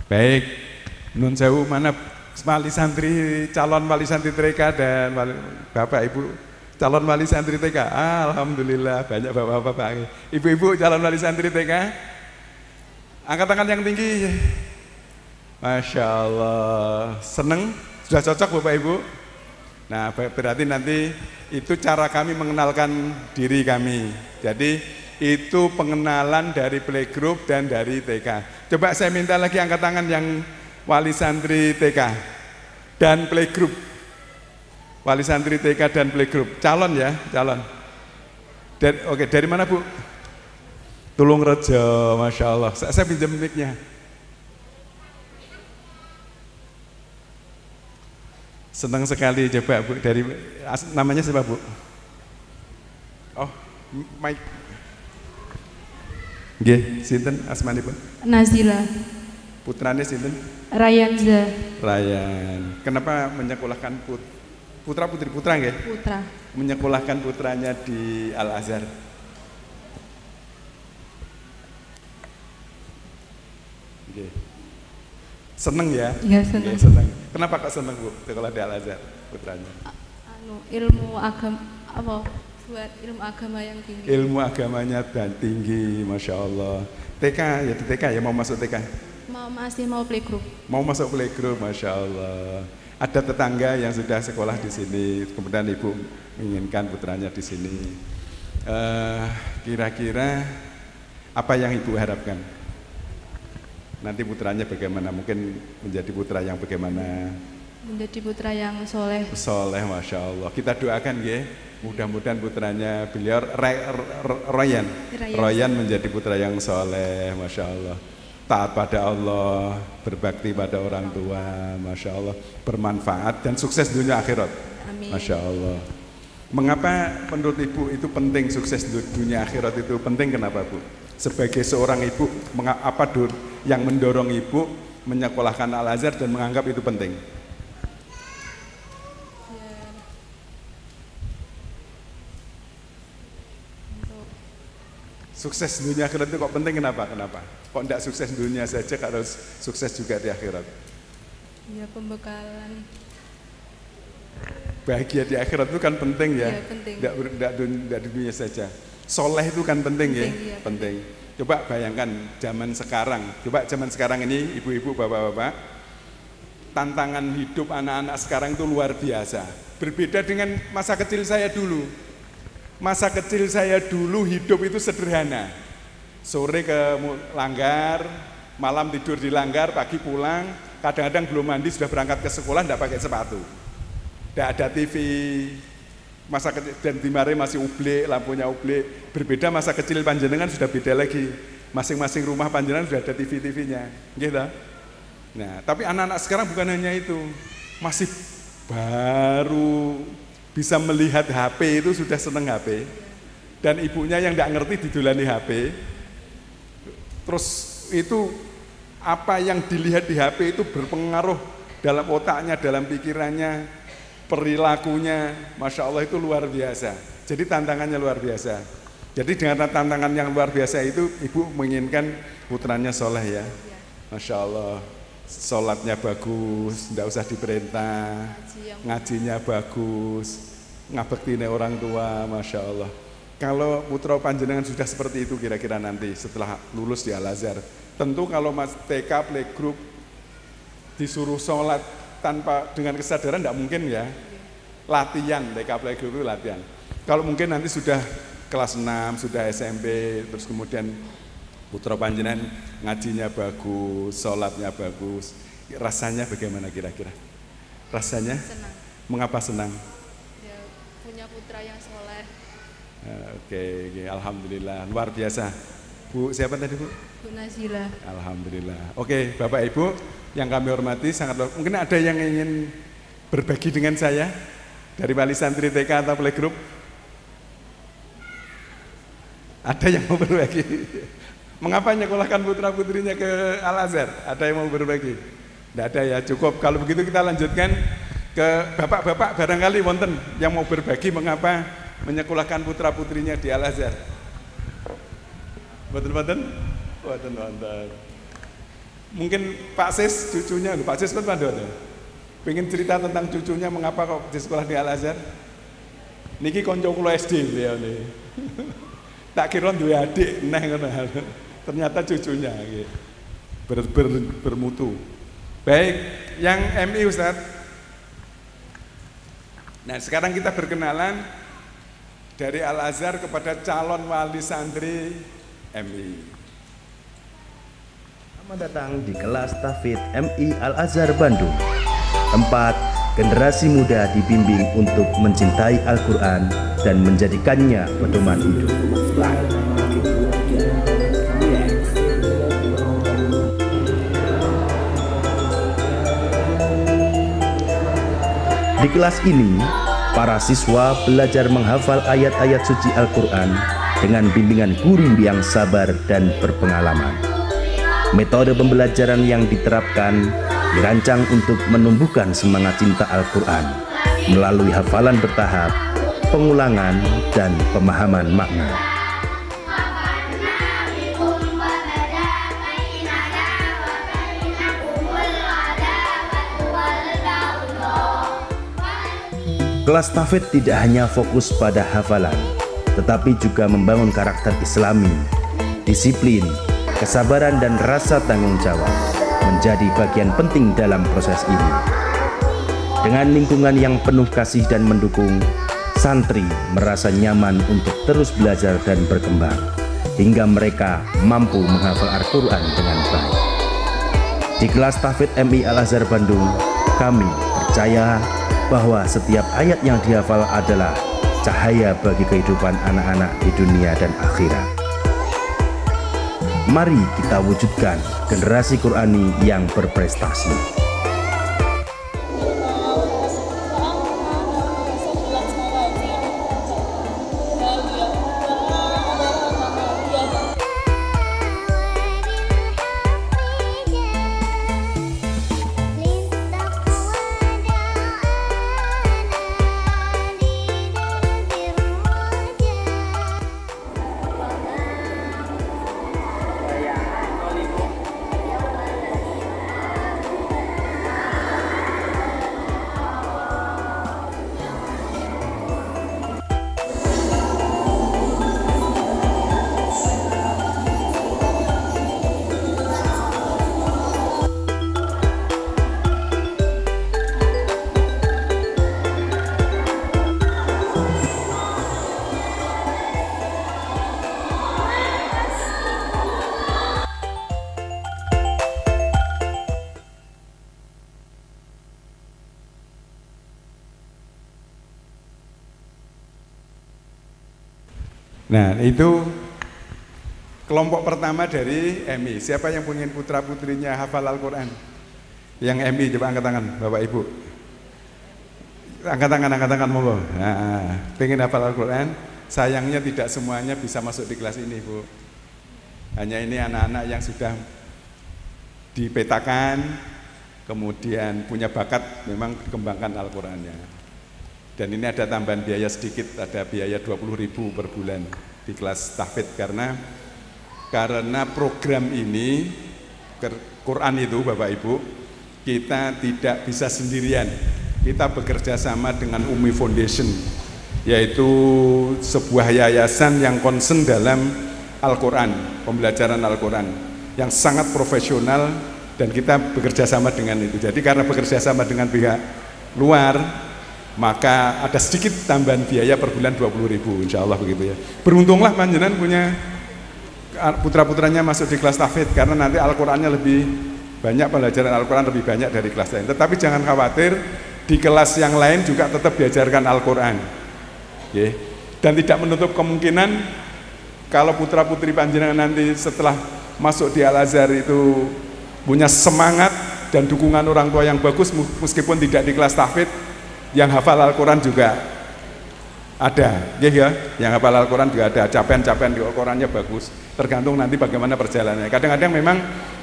Baik, nun sewu, mana wali santri, calon wali santri TK dan Bapak Ibu calon wali santri TK. Alhamdulillah banyak bapak-bapak. Ibu-ibu calon wali santri TK. Angkat tangan yang tinggi. Masya Allah, seneng, sudah cocok Bapak Ibu. Nah berarti nanti itu cara kami mengenalkan diri kami. Jadi itu pengenalan dari playgroup dan dari TK. Coba saya minta lagi angkat tangan yang wali santri TK dan playgroup. Wali santri TK dan playgroup. Calon ya, calon. Oke, dari mana Bu? Tulungrejo, Masya Allah. Saya pinjam mic-nya. Senang sekali coba Bu. Dari namanya siapa Bu? Oh, mic. Nggih, sinten asmanipun? Nazila. Putrane sinten? Rayanza. Rayan. Kenapa menyekolahkan putra nggih? Putra. Menyekolahkan putranya di Al Azhar. Nggih. Seneng ya? Iya, seneng. Nggih, seneng. Kenapa kok seneng Bu sekolah di Al Azhar putranya? Ilmu agama apa? Buat ilmu agama yang tinggi. Ilmu agamanya dan tinggi, Masya Allah. TK ya, di TK ya, mau masuk TK? Masih mau playgroup. Mau masuk playgroup, Masya Allah. Ada tetangga yang sudah sekolah di sini, kemudian Ibu menginginkan putranya di sini. Kira-kira apa yang Ibu harapkan? Nanti putranya bagaimana? Mungkin menjadi putra yang bagaimana? Menjadi putra yang soleh. Soleh, Masya Allah. Kita doakan ya. Mudah-mudahan putranya beliau Royan menjadi putra yang soleh, Masya Allah. Taat pada Allah, berbakti pada orang tua, Masya Allah. Bermanfaat dan sukses dunia akhirat. Amin. Masya Allah. Mengapa menurut Ibu itu penting, sukses dunia akhirat itu penting, kenapa Bu? Sebagai seorang ibu, apa yang mendorong Ibu menyekolahkan Al Azhar dan menganggap itu penting? Sukses dunia akhirat itu kok penting, kenapa? Kok tidak sukses dunia saja, harus sukses juga di akhirat? Ya, pembekalan. Bahagia di akhirat itu kan penting ya? Ya, penting. Tidak di dunia saja. Soleh itu kan penting ya? Ya, penting. Coba bayangkan zaman sekarang ini, ibu-ibu, bapak-bapak, tantangan hidup anak-anak sekarang itu luar biasa. Berbeda dengan masa kecil saya dulu. Masa kecil saya dulu hidup itu sederhana. Sore ke langgar, malam tidur di langgar, pagi pulang, kadang-kadang belum mandi sudah berangkat ke sekolah, tidak pakai sepatu. Tidak ada TV, masa kecil dan dimare masih ublek, lampunya ublek. Berbeda masa kecil panjenengan sudah beda lagi. Masing-masing rumah panjenengan sudah ada TV-TV-nya, gitu. Nah, tapi anak-anak sekarang bukan hanya itu, masih baru bisa melihat HP itu sudah seneng HP. Dan ibunya yang tidak ngerti didulani HP. Terus itu apa yang dilihat di HP itu berpengaruh dalam otaknya, dalam pikirannya, perilakunya, Masya Allah itu luar biasa. Jadi tantangannya luar biasa. Jadi dengan tantangan yang luar biasa itu, ibu menginginkan putranya soleh ya, Masya Allah. Sholatnya bagus, tidak usah diperintah, ngajinya bagus, ngabektinya orang tua, Masya Allah. Kalau putra panjenengan sudah seperti itu kira-kira nanti setelah lulus di Al-Azhar, tentu kalau mas TK playgroup disuruh sholat tanpa dengan kesadaran tidak mungkin ya. Latihan, TK playgroup itu latihan. Kalau mungkin nanti sudah kelas 6, sudah SMP, terus kemudian putra panjenengan ngajinya bagus, sholatnya bagus, rasanya bagaimana kira-kira? Rasanya? Senang. Mengapa senang? Ya, punya putra yang soleh. Oke, alhamdulillah, luar biasa. Bu, siapa tadi Bu? Bu Nazila. Alhamdulillah. Oke, Bapak Ibu yang kami hormati, mungkin ada yang ingin berbagi dengan saya dari wali santri TK atau playgroup? Ada yang mau berbagi? Mengapa nyekolahkan putra putrinya ke Al-Azhar? Ada yang mau berbagi? Tidak ada ya, cukup. Kalau begitu kita lanjutkan ke bapak-bapak, barangkali wonten yang mau berbagi mengapa menyekolahkan putra putrinya di Al-Azhar. Wonten? Wonten. Mungkin Pak Sis cucunya, Pak Sis kan ada. Pengen cerita tentang cucunya mengapa kok di sekolah di Al-Azhar? Niki konco kula SD beliau nih. Tak kira duwe adik neh ngono. Ternyata cucunya gitu. Bermutu. Baik, yang MI Ustaz. Nah, sekarang kita berkenalan dari Al-Azhar kepada calon wali santri MI. Selamat datang di kelas Tahfidz MI Al-Azhar Bandung. Tempat generasi muda dibimbing untuk mencintai Al-Quran dan menjadikannya pedoman hidup. Di kelas ini, para siswa belajar menghafal ayat-ayat suci Al-Quran dengan bimbingan guru yang sabar dan berpengalaman. Metode pembelajaran yang diterapkan dirancang untuk menumbuhkan semangat cinta Al-Quran melalui hafalan bertahap, pengulangan, dan pemahaman makna. Kelas Tahfidz tidak hanya fokus pada hafalan, tetapi juga membangun karakter Islami, disiplin, kesabaran, dan rasa tanggung jawab menjadi bagian penting dalam proses ini. Dengan lingkungan yang penuh kasih dan mendukung, santri merasa nyaman untuk terus belajar dan berkembang, hingga mereka mampu menghafal Al-Quran dengan baik. Di kelas Tahfidz MI Al-Azhar Bandung, kami percaya bahwa setiap ayat yang dihafal adalah cahaya bagi kehidupan anak-anak di dunia dan akhirat. Mari kita wujudkan generasi Qurani yang berprestasi. Nah, itu kelompok pertama dari MI. Siapa yang ingin putra-putrinya hafal Al-Quran? Yang MI, coba angkat tangan, Bapak Ibu. Angkat tangan, monggo. Nah, pengen hafal Al-Quran. Sayangnya tidak semuanya bisa masuk di kelas ini, Bu. Hanya ini anak-anak yang sudah dipetakan, kemudian punya bakat memang dikembangkan Al-Qurannya. Dan ini ada tambahan biaya sedikit, ada biaya 20.000 per bulan di kelas tahfidz karena program ini Quran itu Bapak Ibu kita tidak bisa sendirian. Kita bekerja sama dengan Umi Foundation, yaitu sebuah yayasan yang concern dalam Al-Quran, pembelajaran Al-Quran yang sangat profesional, dan kita bekerja sama dengan itu. Jadi karena bekerja sama dengan pihak luar, maka ada sedikit tambahan biaya per bulan 20.000, insya Allah begitu ya. Beruntunglah panjenengan punya putra-putranya masuk di kelas tahfidz, karena nanti Al-Qurannya lebih banyak, pembelajaran Al-Quran lebih banyak dari kelas lain. Tetapi jangan khawatir, di kelas yang lain juga tetap diajarkan Al-Quran. Okay. Dan tidak menutup kemungkinan kalau putra-putri panjenengan nanti setelah masuk di Al-Azhar itu punya semangat dan dukungan orang tua yang bagus, meskipun tidak di kelas tahfidz, yang hafal Al-Quran juga ada, ya, yang hafal Al-Quran juga ada, capaian-capaian di Al-Qurannya bagus, tergantung nanti bagaimana perjalanannya. Kadang-kadang memang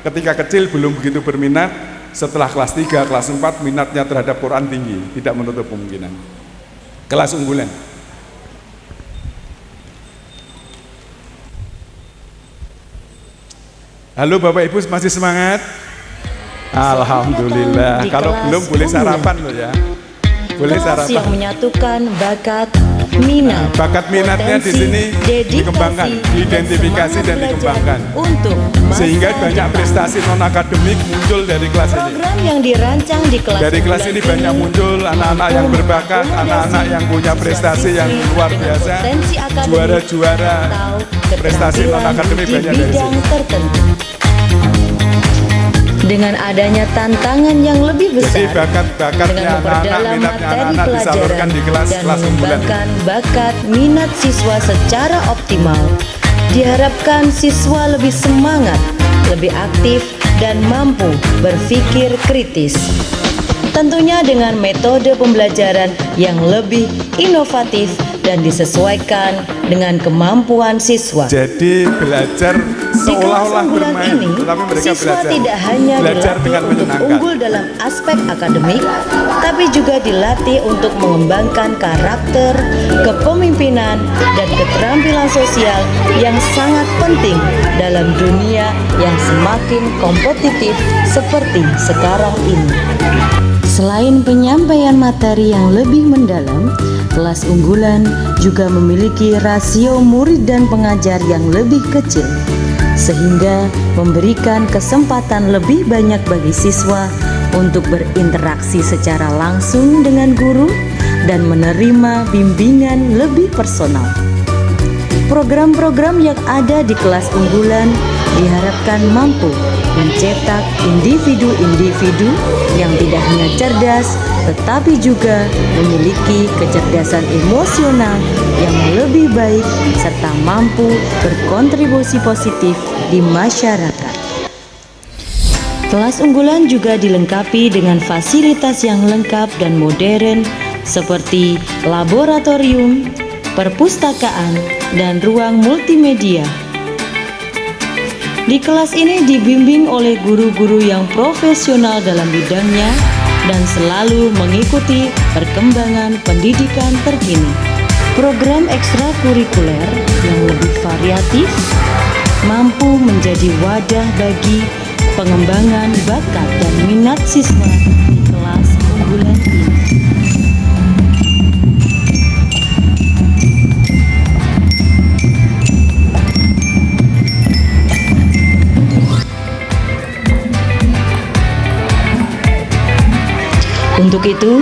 ketika kecil belum begitu berminat, setelah kelas 3, kelas 4 minatnya terhadap Quran tinggi, tidak menutup kemungkinan. Kelas unggulan. Halo Bapak Ibu, masih semangat? Alhamdulillah. Kalau belum boleh sarapan loh ya. Boleh sarapan. Yang menyatukan bakat, minat. Bakat minatnya di sini dikembangkan, diidentifikasi dan dikembangkan. Untuk sehingga banyak prestasi non akademik muncul dari kelas ini. Program yang dirancang di kelas. Dari kelas ini banyak muncul anak-anak yang berbakat, anak-anak yang punya prestasi yang luar biasa, juara-juara prestasi non akademik banyak dari sini. Dengan adanya tantangan yang lebih besar, jadi bakat-bakatnya anak-anak, minatnya anak-anak disalurkan di kelas unggulan. Mengembangkan bakat minat siswa secara optimal, diharapkan siswa lebih semangat, lebih aktif, dan mampu berpikir kritis. Tentunya dengan metode pembelajaran yang lebih inovatif dan disesuaikan dengan kemampuan siswa. Jadi belajar seolah-olah bermain, ini, tapi mereka siswa belajar. tidak hanya Belajar dilatih dengan untuk menyenangkan. unggul dalam aspek akademik, tapi juga dilatih untuk mengembangkan karakter, kepemimpinan, dan keterampilan sosial yang sangat penting dalam dunia yang semakin kompetitif seperti sekarang ini. Selain penyampaian materi yang lebih mendalam, kelas unggulan juga memiliki rasio murid dan pengajar yang lebih kecil, sehingga memberikan kesempatan lebih banyak bagi siswa untuk berinteraksi secara langsung dengan guru dan menerima bimbingan lebih personal. Program-program yang ada di kelas unggulan diharapkan mampu mencetak individu-individu yang tidak hanya cerdas, tetapi juga memiliki kecerdasan emosional yang lebih baik serta mampu berkontribusi positif di masyarakat. Kelas unggulan juga dilengkapi dengan fasilitas yang lengkap dan modern seperti laboratorium, perpustakaan, dan ruang multimedia. Di kelas ini dibimbing oleh guru-guru yang profesional dalam bidangnya dan selalu mengikuti perkembangan pendidikan terkini. Program ekstrakurikuler yang lebih variatif mampu menjadi wadah bagi pengembangan bakat dan minat siswa di kelas unggulan ini. Untuk itu,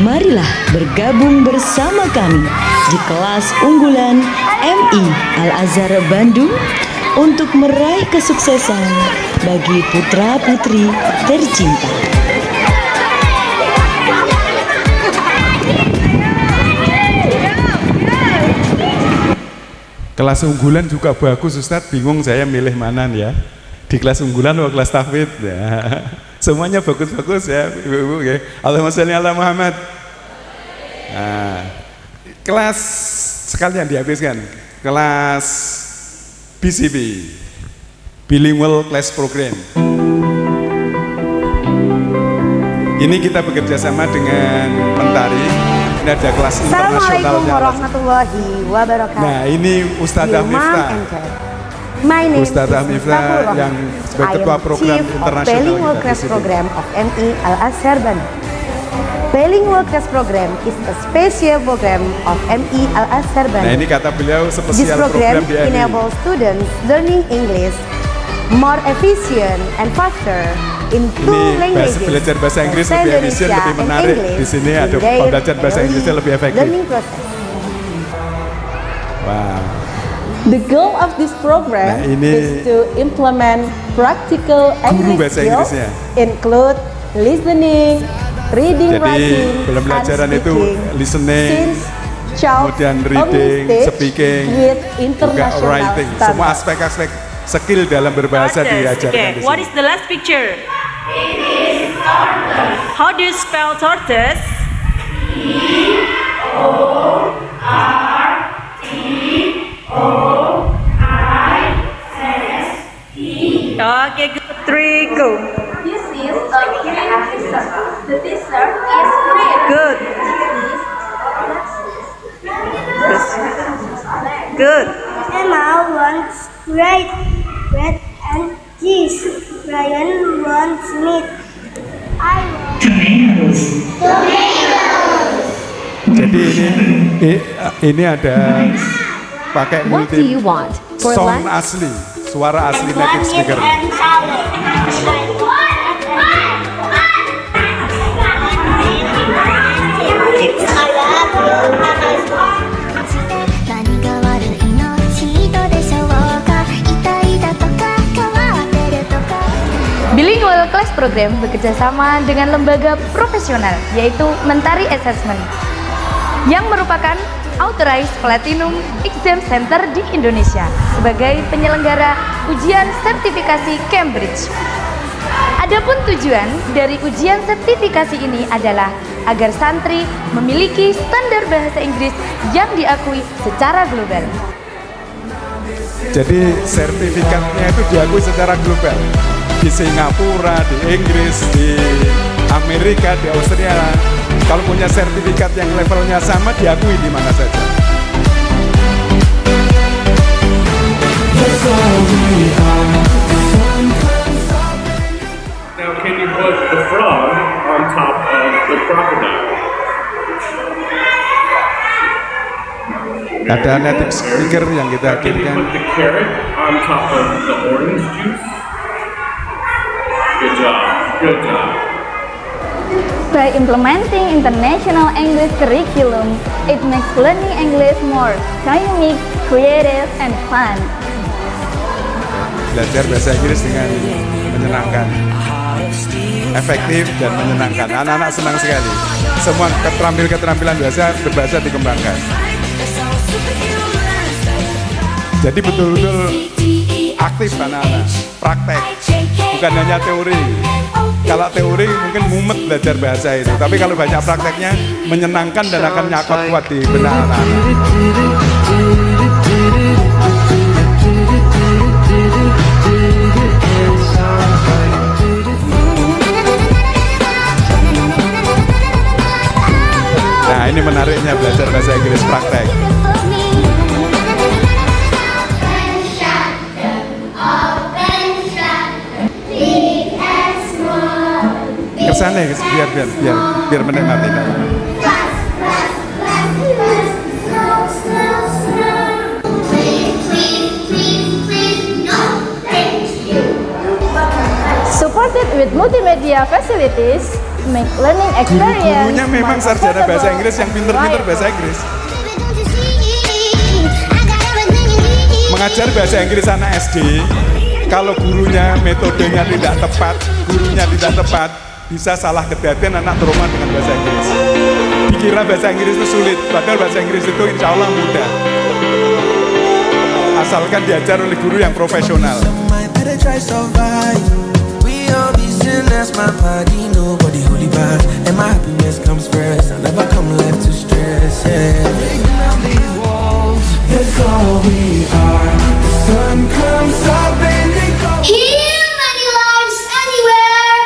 marilah bergabung bersama kami di kelas unggulan MI Al-Azhar Bandung untuk meraih kesuksesan bagi putra-putri tercinta. Kelas unggulan juga bagus Ustadz, bingung saya milih mana ya. Di kelas unggulan atau kelas tahfidz ya. Semuanya bagus-bagus ya ibu-ibu ya. Allahumma sholli ala Muhammad. Nah, kelas sekalian dihabiskan. Kelas BCP, Bilingual Class Program. Ini kita bekerja sama dengan Mentari. Ini ada kelas internasionalnya. Assalamualaikum warahmatullahi wabarakatuh. Nah, ini Ustadzah Miftah. My name Ustadzah Miftah yang sebagai ketua program internasional Bilingual Class Program of MI Al Azhar Bandung. Bilingual Class Program is a special program of MI Al Azhar Bandung. Nah, ini kata beliau spesial This program program di MI. enables students learning English more efficient and faster in two languages. Belajar bahasa Inggris lebih efisien, lebih menarik. Di sini ada pembelajaran bahasa Inggrisnya lebih efektif. Wow. The goal of this program is to implement practical English skills, include listening, reading, writing, jadi pembelajaran itu listening, kemudian reading, speaking, juga writing, semua aspek-aspek skill dalam berbahasa diajarkan di sini. What is the last picture? It is tortoise. How do you spell tortoise? T-O-R-T-O-I-S-E. Okay, good. 3, go. This is a green t-shirt. The t-shirt is green. Good. Good. Emma wants bread and cheese. Brian wants meat. I want tomatoes. Jadi ini ada pakai What do you want for sound lunch? asli, suara asli native speaker. Bilingual Class Program bekerjasama dengan lembaga profesional yaitu Mentari Assessment yang merupakan Authorized Platinum Exam Center di Indonesia sebagai penyelenggara ujian sertifikasi Cambridge. Adapun tujuan dari ujian sertifikasi ini adalah agar santri memiliki standar bahasa Inggris yang diakui secara global. Jadi sertifikatnya itu diakui secara global. Di Singapura, di Inggris, di Amerika, di Australia. Kalau punya sertifikat yang levelnya sama, diakui di mana saja. Now, can you put the frog on top of the crocodile? Ada native speaker yang kita hadirkan. Put the carrot on top of the orange juice. Good job. Good job. By implementing international English curriculum, it makes learning English more dynamic, creative, and fun. Belajar bahasa Inggris dengan menyenangkan, efektif dan menyenangkan. Anak-anak senang sekali. Semua keterampilan berbahasa dikembangkan. Jadi betul-betul aktif anak-anak, praktek, bukan hanya teori. Kalau teori mungkin mumet belajar bahasa itu, tapi kalau banyak prakteknya menyenangkan dan akan nyakot kuat di benak anak-anak. Nah, ini menariknya belajar bahasa Inggris praktek. Kesana biar menikmati. Supported with multimedia facilities, make learning experience. Guru-gurunya memang sarjana bahasa Inggris yang pinter-pinter bahasa Inggris. Mengajar bahasa Inggris anak SD, kalau gurunya metodenya tidak tepat, bisa salah kedatian anak trauma dengan bahasa Inggris. Dikira bahasa Inggris itu sulit, padahal bahasa Inggris itu insya Allah mudah. asalkan diajar oleh guru yang profesional. Heal many lives anywhere,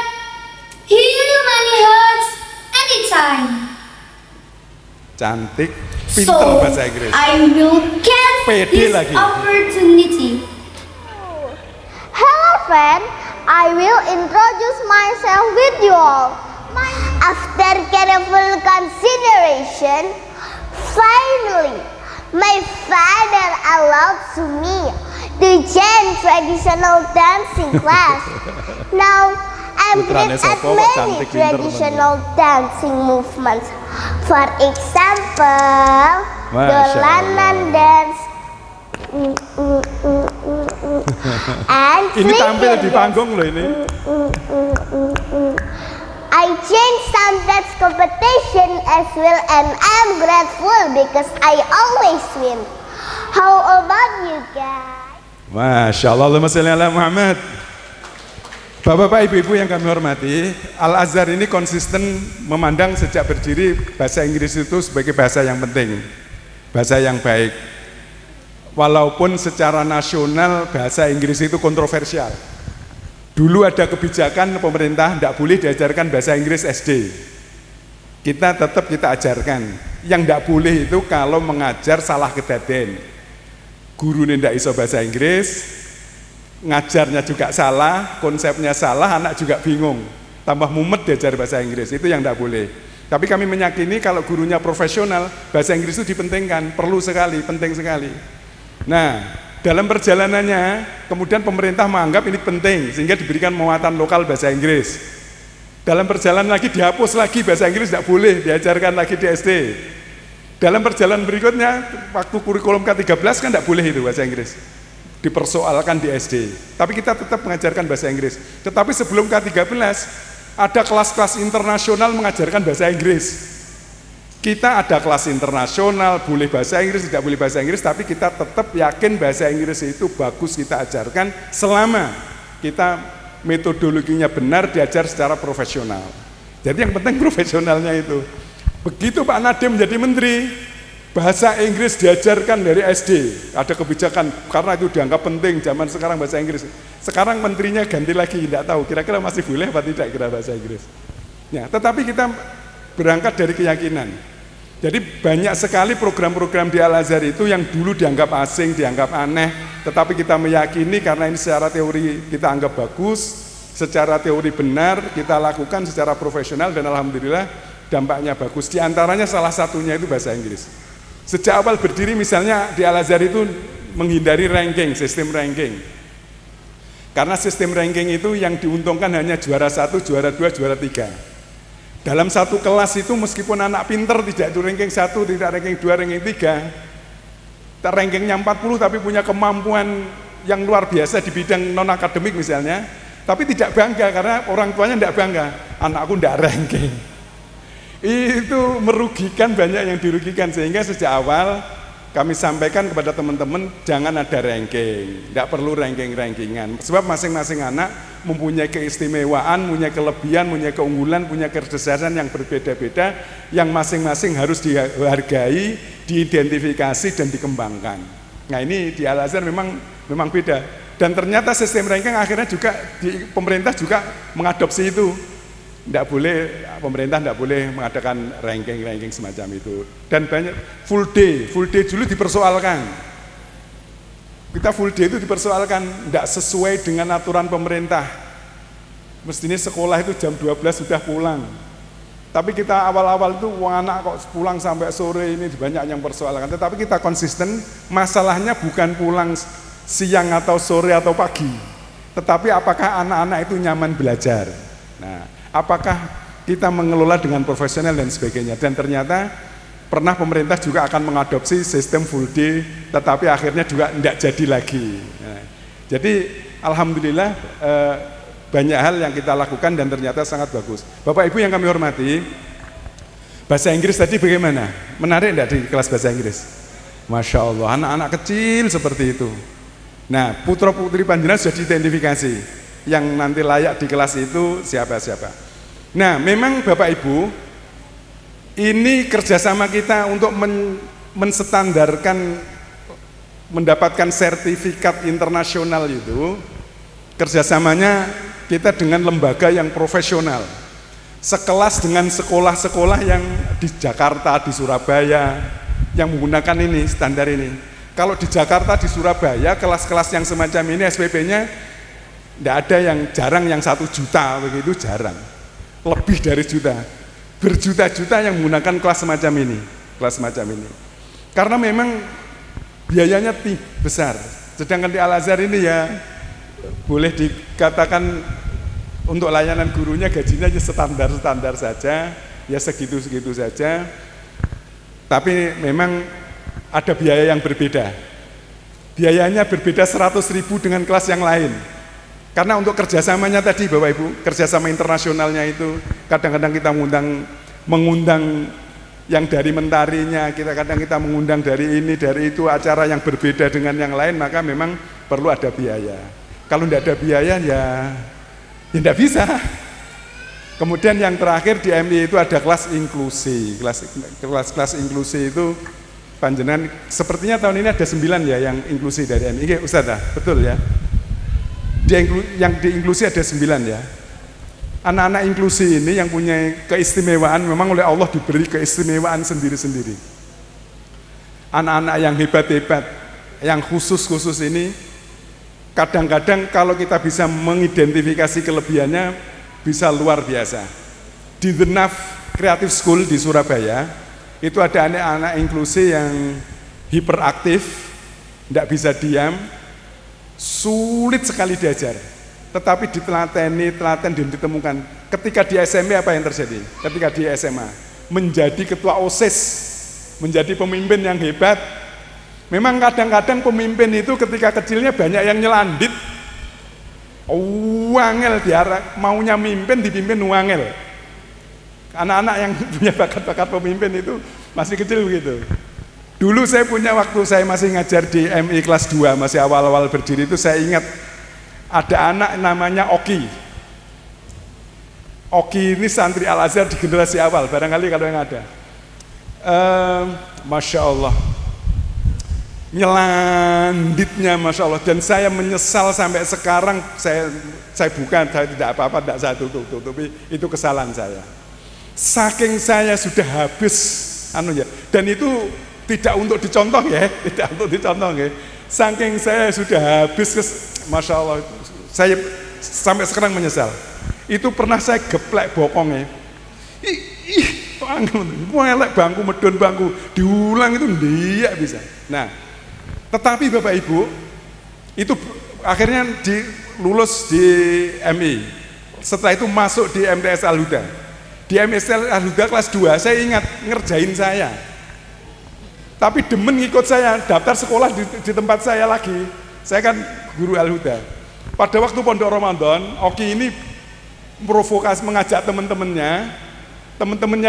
heal many hearts anytime. Cantik, pinter bahasa Inggris. I will catch this opportunity. Hello friend, I will introduce myself with you all. After careful consideration, finally, my father allowed to me to join traditional dancing class. Now, I'm great at many traditional dancing movements. For example, dolanan dance, and ini tampil di panggung loh ini. I joined some dance competition as well, and I'm grateful because I always win. How about you guys? Masya Allah, Allahumma sholli ala Muhammad. Bapak-bapak, ibu-ibu yang kami hormati, Al-Azhar ini konsisten memandang sejak berdiri bahasa Inggris itu sebagai bahasa yang penting, bahasa yang baik. Walaupun secara nasional bahasa Inggris itu kontroversial. Dulu ada kebijakan pemerintah tidak boleh diajarkan bahasa Inggris SD. Kita tetap kita ajarkan. Yang tidak boleh itu kalau mengajar salah kedaden. Guru tidak iso bahasa Inggris, ngajarnya juga salah, konsepnya salah, anak juga bingung. Tambah mumet diajar bahasa Inggris, itu yang tidak boleh. Tapi kami meyakini kalau gurunya profesional, bahasa Inggris itu dipentingkan, perlu sekali, penting sekali. Nah, dalam perjalanannya, kemudian pemerintah menganggap ini penting, sehingga diberikan muatan lokal bahasa Inggris. Dalam perjalanan lagi dihapus lagi, bahasa Inggris tidak boleh diajarkan lagi di SD. Dalam perjalanan berikutnya, waktu kurikulum K13 kan tidak boleh itu bahasa Inggris. Dipersoalkan di SD. Tapi kita tetap mengajarkan bahasa Inggris. Tetapi sebelum K13, ada kelas-kelas internasional mengajarkan bahasa Inggris. Kita ada kelas internasional, boleh bahasa Inggris, tidak boleh bahasa Inggris, tapi kita tetap yakin bahasa Inggris itu bagus kita ajarkan selama kita metodologinya benar, diajar secara profesional. Jadi yang penting profesionalnya itu. Begitu Pak Nadiem menjadi menteri, bahasa Inggris diajarkan dari SD. Ada kebijakan, karena itu dianggap penting zaman sekarang bahasa Inggris. Sekarang menterinya ganti lagi, tidak tahu, kira-kira masih boleh atau tidak kira bahasa Inggris. Ya, tetapi kita berangkat dari keyakinan. Jadi banyak sekali program-program di Al-Azhar itu yang dulu dianggap asing, dianggap aneh, tetapi kita meyakini karena ini secara teori kita anggap bagus, secara teori benar, kita lakukan secara profesional dan alhamdulillah dampaknya bagus. Di antaranya salah satunya itu bahasa Inggris. Sejak awal berdiri misalnya di Al-Azhar itu menghindari ranking, sistem ranking. Karena sistem ranking itu yang diuntungkan hanya juara 1, juara 2, juara 3. Dalam satu kelas itu meskipun anak pinter tidak itu ranking 1, tidak ranking 2, ranking 3, rankingnya 40 tapi punya kemampuan yang luar biasa di bidang non-akademik misalnya, tapi tidak bangga karena orang tuanya tidak bangga, anakku tidak ranking. Itu merugikan, banyak yang dirugikan, sehingga sejak awal kami sampaikan kepada teman-teman jangan ada ranking, tidak perlu ranking-rankingan, sebab masing-masing anak mempunyai keistimewaan, punya kelebihan, punya keunggulan, punya kecerdasan yang berbeda-beda, yang masing-masing harus dihargai, diidentifikasi dan dikembangkan. Nah ini di Al-Azhar memang beda, dan ternyata sistem ranking akhirnya juga pemerintah juga mengadopsi itu. Tidak boleh, pemerintah tidak boleh mengadakan ranking-ranking semacam itu. Dan banyak full day dulu dipersoalkan. Kita full day itu dipersoalkan, tidak sesuai dengan aturan pemerintah. Mestinya sekolah itu jam 12 sudah pulang. Tapi kita awal-awal itu anak kok pulang sampai sore, ini banyak yang persoalkan. Tetapi kita konsisten, masalahnya bukan pulang siang atau sore atau pagi. Tetapi apakah anak-anak itu nyaman belajar. Nah, apakah kita mengelola dengan profesional dan sebagainya. Dan ternyata pernah pemerintah juga akan mengadopsi sistem full day, tetapi akhirnya juga tidak jadi lagi. Nah, jadi alhamdulillah banyak hal yang kita lakukan dan ternyata sangat bagus. Bapak Ibu yang kami hormati, bahasa Inggris tadi bagaimana? Menarik tidak di kelas bahasa Inggris? Masya Allah, anak-anak kecil seperti itu. Nah, putra putri panjenengan sudah diidentifikasi. Yang nanti layak di kelas itu siapa-siapa. Nah, memang Bapak Ibu, ini kerjasama kita untuk menstandarkan, mendapatkan sertifikat internasional itu, kerjasamanya kita dengan lembaga yang profesional. Sekelas dengan sekolah-sekolah yang di Jakarta, di Surabaya, yang menggunakan ini, standar ini. Kalau di Jakarta, di Surabaya, kelas-kelas yang semacam ini SPP-nya tidak ada, yang jarang yang 1 juta, begitu jarang. Lebih dari juta, berjuta-juta yang menggunakan kelas semacam ini, Karena memang biayanya besar. Sedangkan di Al-Azhar ini ya boleh dikatakan untuk layanan gurunya gajinya standar-standar saja, ya segitu-segitu saja. Tapi memang ada biaya yang berbeda. Biayanya berbeda 100.000 dengan kelas yang lain. Karena untuk kerjasamanya tadi Bapak Ibu, kerjasama internasionalnya itu kadang-kadang kita mengundang yang dari mentarinya, kadang kita mengundang dari ini, dari itu, acara yang berbeda dengan yang lain, maka memang perlu ada biaya. Kalau tidak ada biaya ya tidak bisa. Kemudian yang terakhir di MI itu ada kelas inklusi. Kelas inklusi itu panjenengan sepertinya tahun ini ada 9 ya yang inklusi dari MI. Oke, Ustaz, betul ya? Yang di inklusi ada 9 ya. Anak-anak inklusi ini yang punya keistimewaan, memang oleh Allah diberi keistimewaan sendiri-sendiri. Anak-anak yang hebat-hebat, yang khusus-khusus ini, kadang-kadang kalau kita bisa mengidentifikasi kelebihannya, bisa luar biasa. Di The Naf Creative School di Surabaya, itu ada anak-anak inklusi yang hiperaktif, tidak bisa diam, sulit sekali diajar, tetapi telaten dan ditemukan. Ketika di SMP apa yang terjadi? Ketika di SMA menjadi ketua OSIS, menjadi pemimpin yang hebat. Memang kadang-kadang pemimpin itu ketika kecilnya banyak yang nyelandit, wangel diarah, maunya mimpin dipimpin wangel. Anak-anak yang punya bakat-bakat pemimpin itu masih kecil begitu. Dulu saya punya waktu saya masih ngajar di MI kelas 2, masih awal-awal berdiri itu, saya ingat ada anak namanya Oki. Oki ini santri Al-Azhar di generasi awal, barangkali kalau yang ada. Masya Allah, nyelanditnya Masya Allah, dan saya menyesal sampai sekarang. Saya tidak apa-apa, tidak saya tutupi, itu kesalahan saya. Saking saya sudah habis, dan itu tidak untuk dicontoh ya, tidak untuk dicontoh ya. Saking saya sudah habis, Masya Allah, saya sampai sekarang menyesal. Itu pernah saya geplek bokongnya. Melek bangku, medun bangku, diulang itu dia bisa. Nah, tetapi Bapak Ibu, itu akhirnya lulus di MI. Setelah itu masuk di MTS Al-Huda. Di MTS Al-Huda kelas 2, saya ingat ngerjain saya. Tapi demen ngikut saya, daftar sekolah di tempat saya lagi. Saya kan guru Al-Huda. Pada waktu pondok Ramadan, Oki ini provokasi, mengajak teman-temannya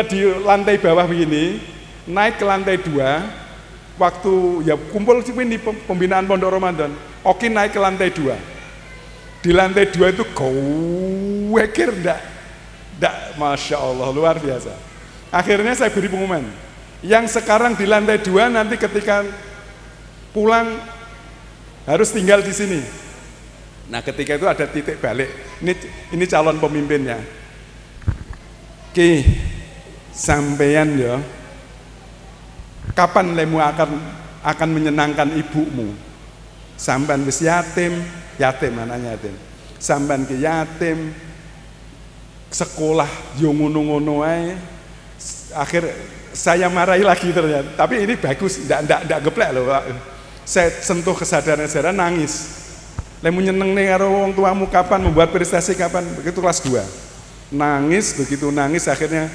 di lantai bawah begini, naik ke lantai 2, waktu ya kumpul ini pembinaan pondok Ramadan. Oki naik ke lantai 2. Di lantai 2 itu gowekir enggak, Masya Allah, luar biasa. Akhirnya saya beri pengumuman, yang sekarang di lantai 2 nanti ketika pulang harus tinggal di sini. Nah, ketika itu ada titik balik. Ini calon pemimpinnya. Ki, sampeyan ya, kapan lemu akan menyenangkan ibumu? Sampean wis yatim anaknya yatim. Sampean ki yatim, sekolah yo ngono-ngono ae. Akhir saya marahi lagi ternyata. Tapi ini bagus, enggak geplek loh. Saya sentuh kesadaran, nangis. Lemu nyeneng nih karo wong tuamu kapan, membuat prestasi kapan, begitu kelas 2. Nangis, begitu nangis akhirnya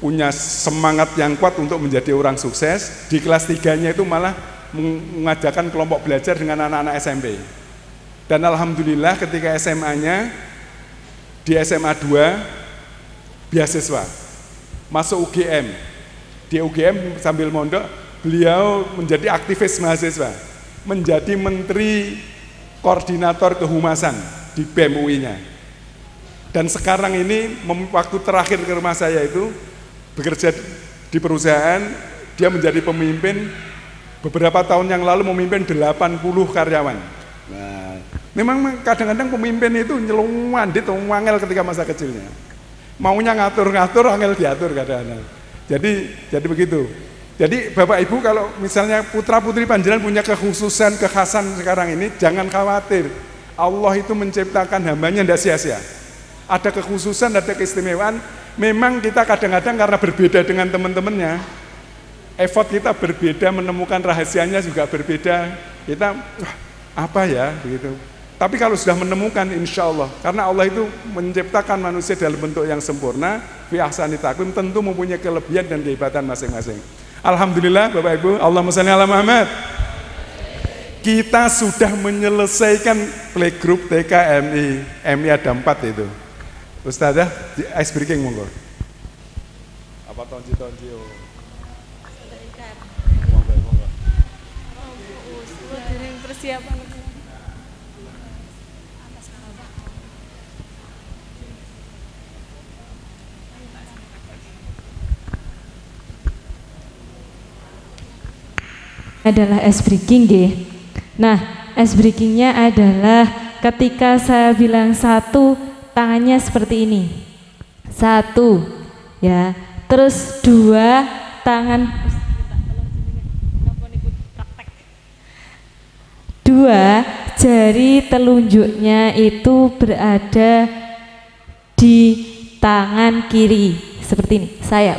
punya semangat yang kuat untuk menjadi orang sukses. Di kelas 3-nya itu malah mengadakan kelompok belajar dengan anak-anak SMP. Dan alhamdulillah ketika SMA-nya, di SMA 2 beasiswa, masuk UGM. Di UGM sambil mondok beliau menjadi aktivis mahasiswa, menjadi menteri koordinator kehumasan di BEM UI-nya. Dan sekarang ini waktu terakhir ke rumah saya itu bekerja di perusahaan, dia menjadi pemimpin. Beberapa tahun yang lalu memimpin 80 karyawan. Nah, memang kadang-kadang pemimpin itu nyelungwandit, wangel ketika masa kecilnya. Maunya ngatur-ngatur, angel diatur kadang-kadang. Jadi begitu. Jadi Bapak Ibu kalau misalnya putra-putri panjenengan punya kekhususan, kekhasan sekarang ini, jangan khawatir. Allah itu menciptakan hambanya tidak sia-sia. Ada kekhususan, ada keistimewaan. Memang kita kadang-kadang karena berbeda dengan teman-temannya, effort kita berbeda, menemukan rahasianya juga berbeda. Kita, apa ya, begitu. Tapi kalau sudah menemukan, insya Allah, karena Allah itu menciptakan manusia dalam bentuk yang sempurna, fi ahsani taqwim, tentu mempunyai kelebihan dan kehebatan masing-masing. Alhamdulillah, Bapak Ibu, Allahumma shalli ala Muhammad. Kita sudah menyelesaikan playgroup TK MI ada 4 itu. Ustazah, ice breaking monggo. Apa tonji-tonji? Persiapan. Adalah ice breaking nggih. Nah, ice breakingnya adalah ketika saya bilang 1, tangannya seperti ini. 1, ya. Terus 2, tangan 2, jari telunjuknya itu berada di tangan kiri seperti ini. Saya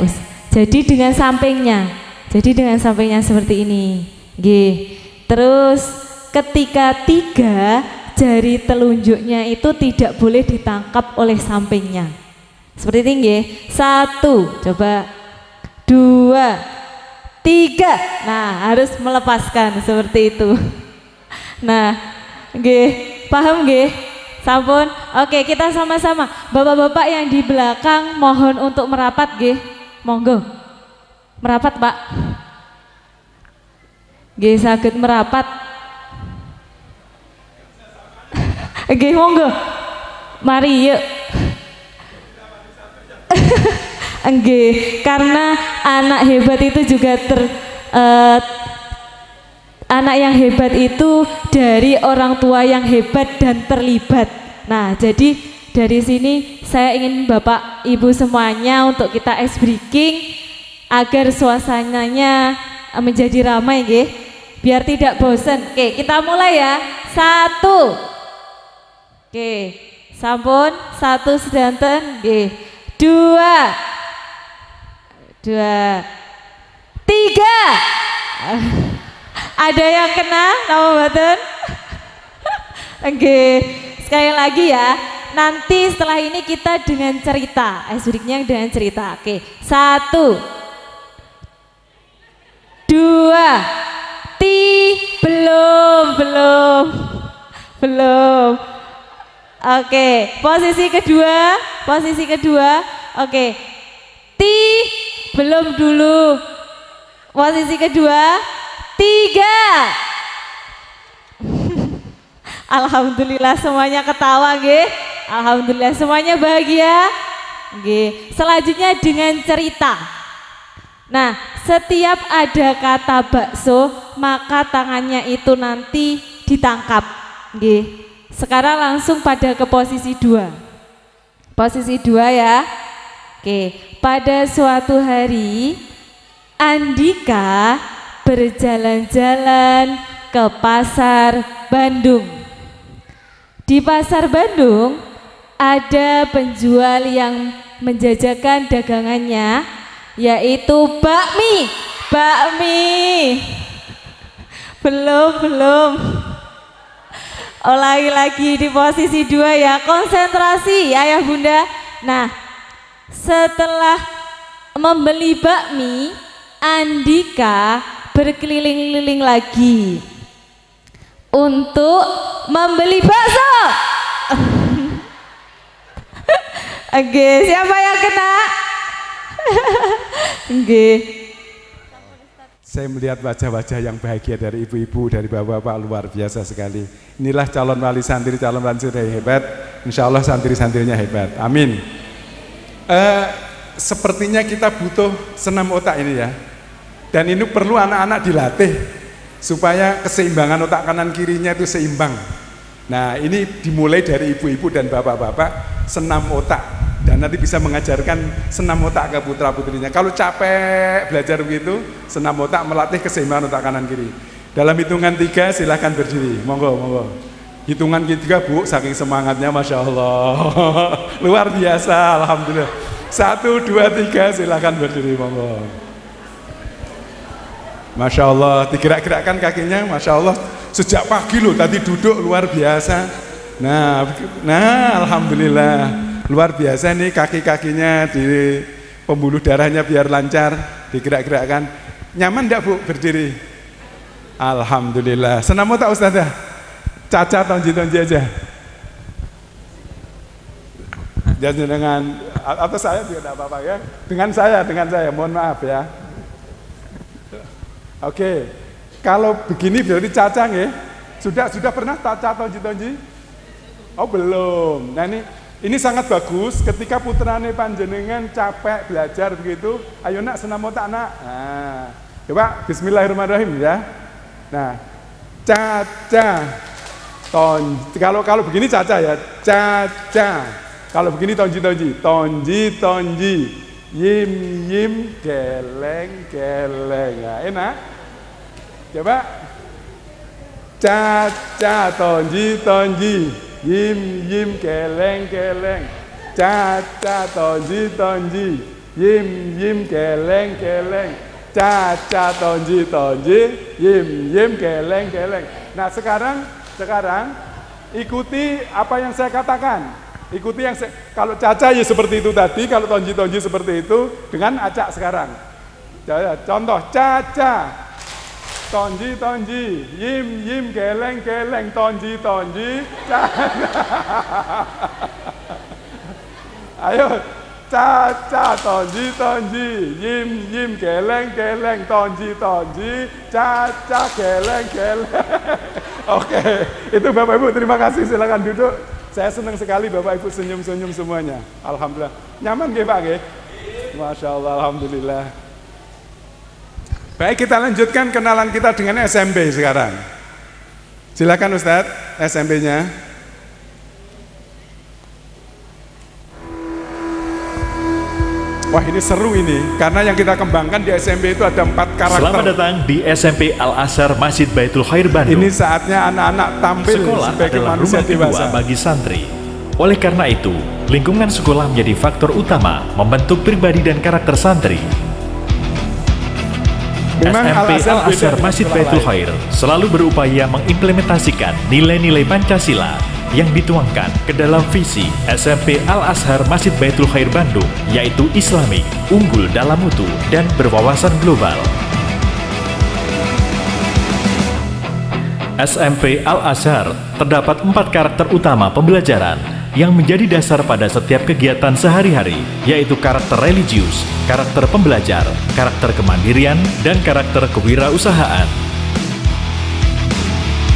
jadi dengan sampingnya. Jadi dengan sampingnya seperti ini. Nggih. Terus ketika 3, jari telunjuknya itu tidak boleh ditangkap oleh sampingnya. Seperti ini nggih. 1, coba 2, 3. Nah, harus melepaskan seperti itu. Nah, nggih, paham nggih? Sampun. Oke, kita sama-sama. Bapak-bapak yang di belakang mohon untuk merapat nggih. Monggo. Merapat, Pak. Nggih, saged merapat. Nggih, monggo. Mari yuk. Nggih, karena anak hebat itu juga anak yang hebat itu dari orang tua yang hebat dan terlibat. Nah, jadi dari sini saya ingin Bapak Ibu semuanya untuk kita ice breaking agar suasananya menjadi ramai nggih, biar tidak bosan. Oke, kita mulai ya. 1. Oke, sampun. 1 sedanten nggih. 2. 3. Ada yang kena nama mboten? Oke, sekali lagi ya. Nanti setelah ini kita dengan cerita, ice breakingnya dengan cerita. Oke, 1, 2, belum. Oke, posisi kedua. Oke, belum dulu. Posisi kedua. 3. Alhamdulillah semuanya ketawa nggih. Alhamdulillah semuanya bahagia nggih. Selanjutnya dengan cerita. Nah, setiap ada kata bakso, maka tangannya itu nanti ditangkap nggih. Sekarang langsung pada ke posisi 2. Posisi 2 ya. Oke, pada suatu hari Andika berjalan-jalan ke pasar Bandung. Di pasar Bandung ada penjual yang menjajakan dagangannya, yaitu bakmi. Belum. Ulangi lagi di posisi 2 ya, konsentrasi ayah bunda. Nah, setelah membeli bakmi, Andika berkeliling-keliling lagi untuk membeli bakso. Oke, siapa yang kena? Oke. Saya melihat wajah-wajah yang bahagia dari ibu-ibu, dari bapak-bapak, luar biasa sekali. Inilah calon wali santri yang hebat. Insya Allah santri-santrinya hebat. Amin. Sepertinya kita butuh senam otak ini ya. Dan ini perlu anak-anak dilatih supaya keseimbangan otak kanan kirinya itu seimbang. Nah, ini dimulai dari ibu-ibu dan bapak-bapak senam otak. Dan nanti bisa mengajarkan senam otak ke putra-putrinya. Kalau capek belajar begitu, senam otak melatih keseimbangan otak kanan kiri. Dalam hitungan 3 silahkan berdiri. Monggo, monggo. Hitungan 3 Bu, saking semangatnya Masya Allah. Luar biasa, Alhamdulillah. 1, 2, 3 silahkan berdiri, monggo. Masya Allah, digerak-gerakkan kakinya, Masya Allah. Sejak pagi loh, tadi duduk luar biasa. Nah, Alhamdulillah. Luar biasa nih kaki-kakinya, di pembuluh darahnya biar lancar, digerak-gerakkan. Nyaman enggak Bu berdiri? Alhamdulillah. Senam otak Ustazah? Caca tonji-tonji aja. Jadi dengan, atau saya juga enggak apa-apa ya. Dengan saya, mohon maaf ya. Oke, kalau begini berarti caca nggih? Sudah pernah caca tonji-tonji? Oh belum. Nah ini sangat bagus ketika putrane panjenengan capek belajar begitu, ayo nak senam otak nak. Nah, coba bismillahirrahmanirrahim ya. Nah, caca, kalau begini caca ya, caca. Kalau begini tonji, yim, geleng. Nah, enak. Coba, caca, tonji. Yim, geleng. Caca, tonji. Yim, geleng. Caca, tonji. Yim, geleng. Nah sekarang ikuti apa yang saya katakan. Ikuti yang kalau caca ya seperti itu tadi, kalau tonji seperti itu dengan acak sekarang. Contoh caca. Tonji, yim, geleng, tonji, ayo, caca, tonji, yim, geleng, tonji, caca, geleng. Oke, itu Bapak Ibu terima kasih, silakan duduk. Saya senang sekali Bapak Ibu senyum-senyum semuanya. Alhamdulillah. Nyaman nggih Pak nggih? Masya Allah, Alhamdulillah. Baik, kita lanjutkan kenalan kita dengan SMP sekarang. Silakan Ustadz, SMP-nya. Wah ini seru ini, karena yang kita kembangkan di SMP itu ada 4 karakter. Selamat datang di SMP Al-Azhar Masjid Baitul Khair Bandung. Ini saatnya anak-anak tampil sekolah sebagai adalah manusia rumah dewasa kedua bagi santri. Oleh karena itu, lingkungan sekolah menjadi faktor utama membentuk pribadi dan karakter santri. Memang SMP Al-Azhar Masjid Baitul Khair selalu berupaya mengimplementasikan nilai-nilai Pancasila yang dituangkan ke dalam visi SMP Al-Azhar Masjid Baitul Khair Bandung, yaitu Islami, unggul dalam mutu, dan berwawasan global. SMP Al-Azhar terdapat 4 karakter utama pembelajaran yang menjadi dasar pada setiap kegiatan sehari-hari, yaitu karakter religius, karakter pembelajar, karakter kemandirian, dan karakter kewirausahaan.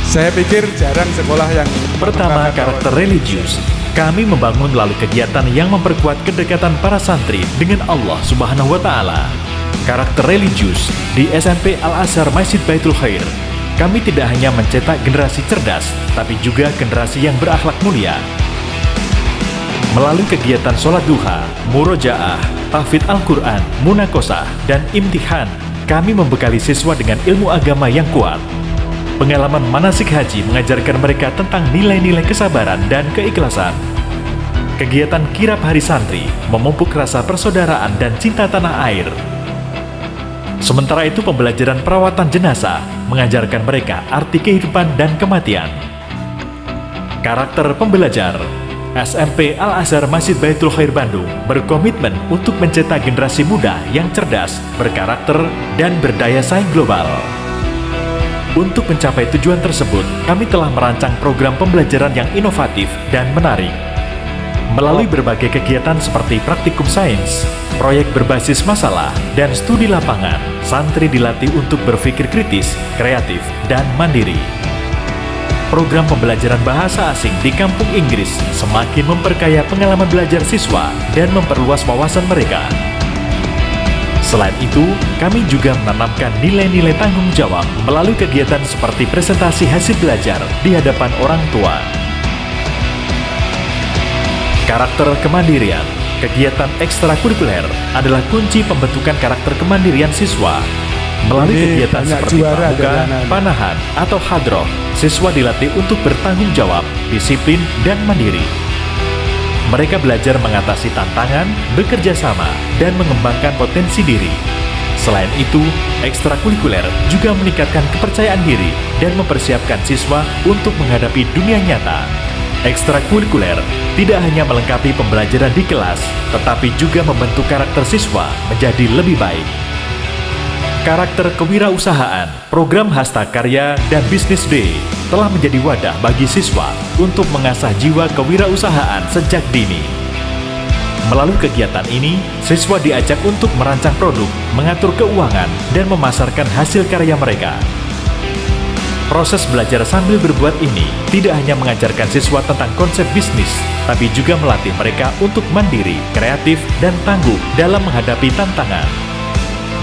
Saya pikir jarang sekolah yang pertama, karakter religius. Kami membangun melalui kegiatan yang memperkuat kedekatan para santri dengan Allah Subhanahu wa Ta'ala. Karakter religius di SMP Al-Azhar Masjid Baitul Khair. Kami tidak hanya mencetak generasi cerdas, tapi juga generasi yang berakhlak mulia. Melalui kegiatan sholat duha, murojaah, tahfidz Al-Quran, munakosah, dan imtihan, kami membekali siswa dengan ilmu agama yang kuat. Pengalaman manasik haji mengajarkan mereka tentang nilai-nilai kesabaran dan keikhlasan. Kegiatan kirab hari santri memupuk rasa persaudaraan dan cinta tanah air. Sementara itu pembelajaran perawatan jenazah mengajarkan mereka arti kehidupan dan kematian. Karakter pembelajar. SMP Al-Azhar Masjid Baitul Khair Bandung berkomitmen untuk mencetak generasi muda yang cerdas, berkarakter, dan berdaya saing global. Untuk mencapai tujuan tersebut, kami telah merancang program pembelajaran yang inovatif dan menarik. Melalui berbagai kegiatan seperti praktikum sains, proyek berbasis masalah, dan studi lapangan, santri dilatih untuk berpikir kritis, kreatif, dan mandiri. Program pembelajaran bahasa asing di kampung Inggris semakin memperkaya pengalaman belajar siswa dan memperluas wawasan mereka. Selain itu, kami juga menanamkan nilai-nilai tanggung jawab melalui kegiatan seperti presentasi hasil belajar di hadapan orang tua. Karakter kemandirian, kegiatan ekstrakurikuler adalah kunci pembentukan karakter kemandirian siswa. Melalui kegiatan seperti pramuka, panahan, atau hadroh, siswa dilatih untuk bertanggung jawab, disiplin, dan mandiri. Mereka belajar mengatasi tantangan, bekerja sama, dan mengembangkan potensi diri. Selain itu, ekstrakurikuler juga meningkatkan kepercayaan diri dan mempersiapkan siswa untuk menghadapi dunia nyata. Ekstrakurikuler tidak hanya melengkapi pembelajaran di kelas, tetapi juga membentuk karakter siswa menjadi lebih baik. Karakter kewirausahaan, program Hasta Karya dan Business Day telah menjadi wadah bagi siswa untuk mengasah jiwa kewirausahaan sejak dini. Melalui kegiatan ini, siswa diajak untuk merancang produk, mengatur keuangan, dan memasarkan hasil karya mereka. Proses belajar sambil berbuat ini tidak hanya mengajarkan siswa tentang konsep bisnis, tapi juga melatih mereka untuk mandiri, kreatif, dan tangguh dalam menghadapi tantangan.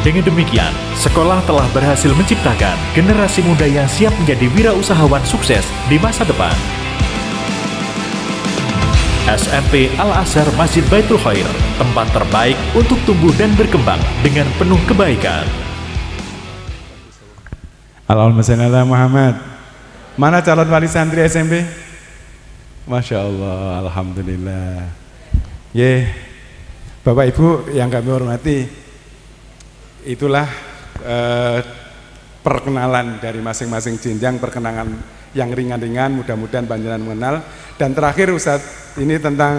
Dengan demikian, sekolah telah berhasil menciptakan generasi muda yang siap menjadi wirausahawan sukses di masa depan. SMP Al-Azhar Masjid Baitul Khair, tempat terbaik untuk tumbuh dan berkembang dengan penuh kebaikan. Allahumma shalli ala Muhammad. Mana calon wali santri SMP? Masya Allah, alhamdulillah. Bapak Ibu yang kami hormati, itulah perkenalan dari masing-masing jenjang, perkenalan yang ringan-ringan, mudah-mudahan panjenengan mengenal. Dan terakhir Ustadz, ini tentang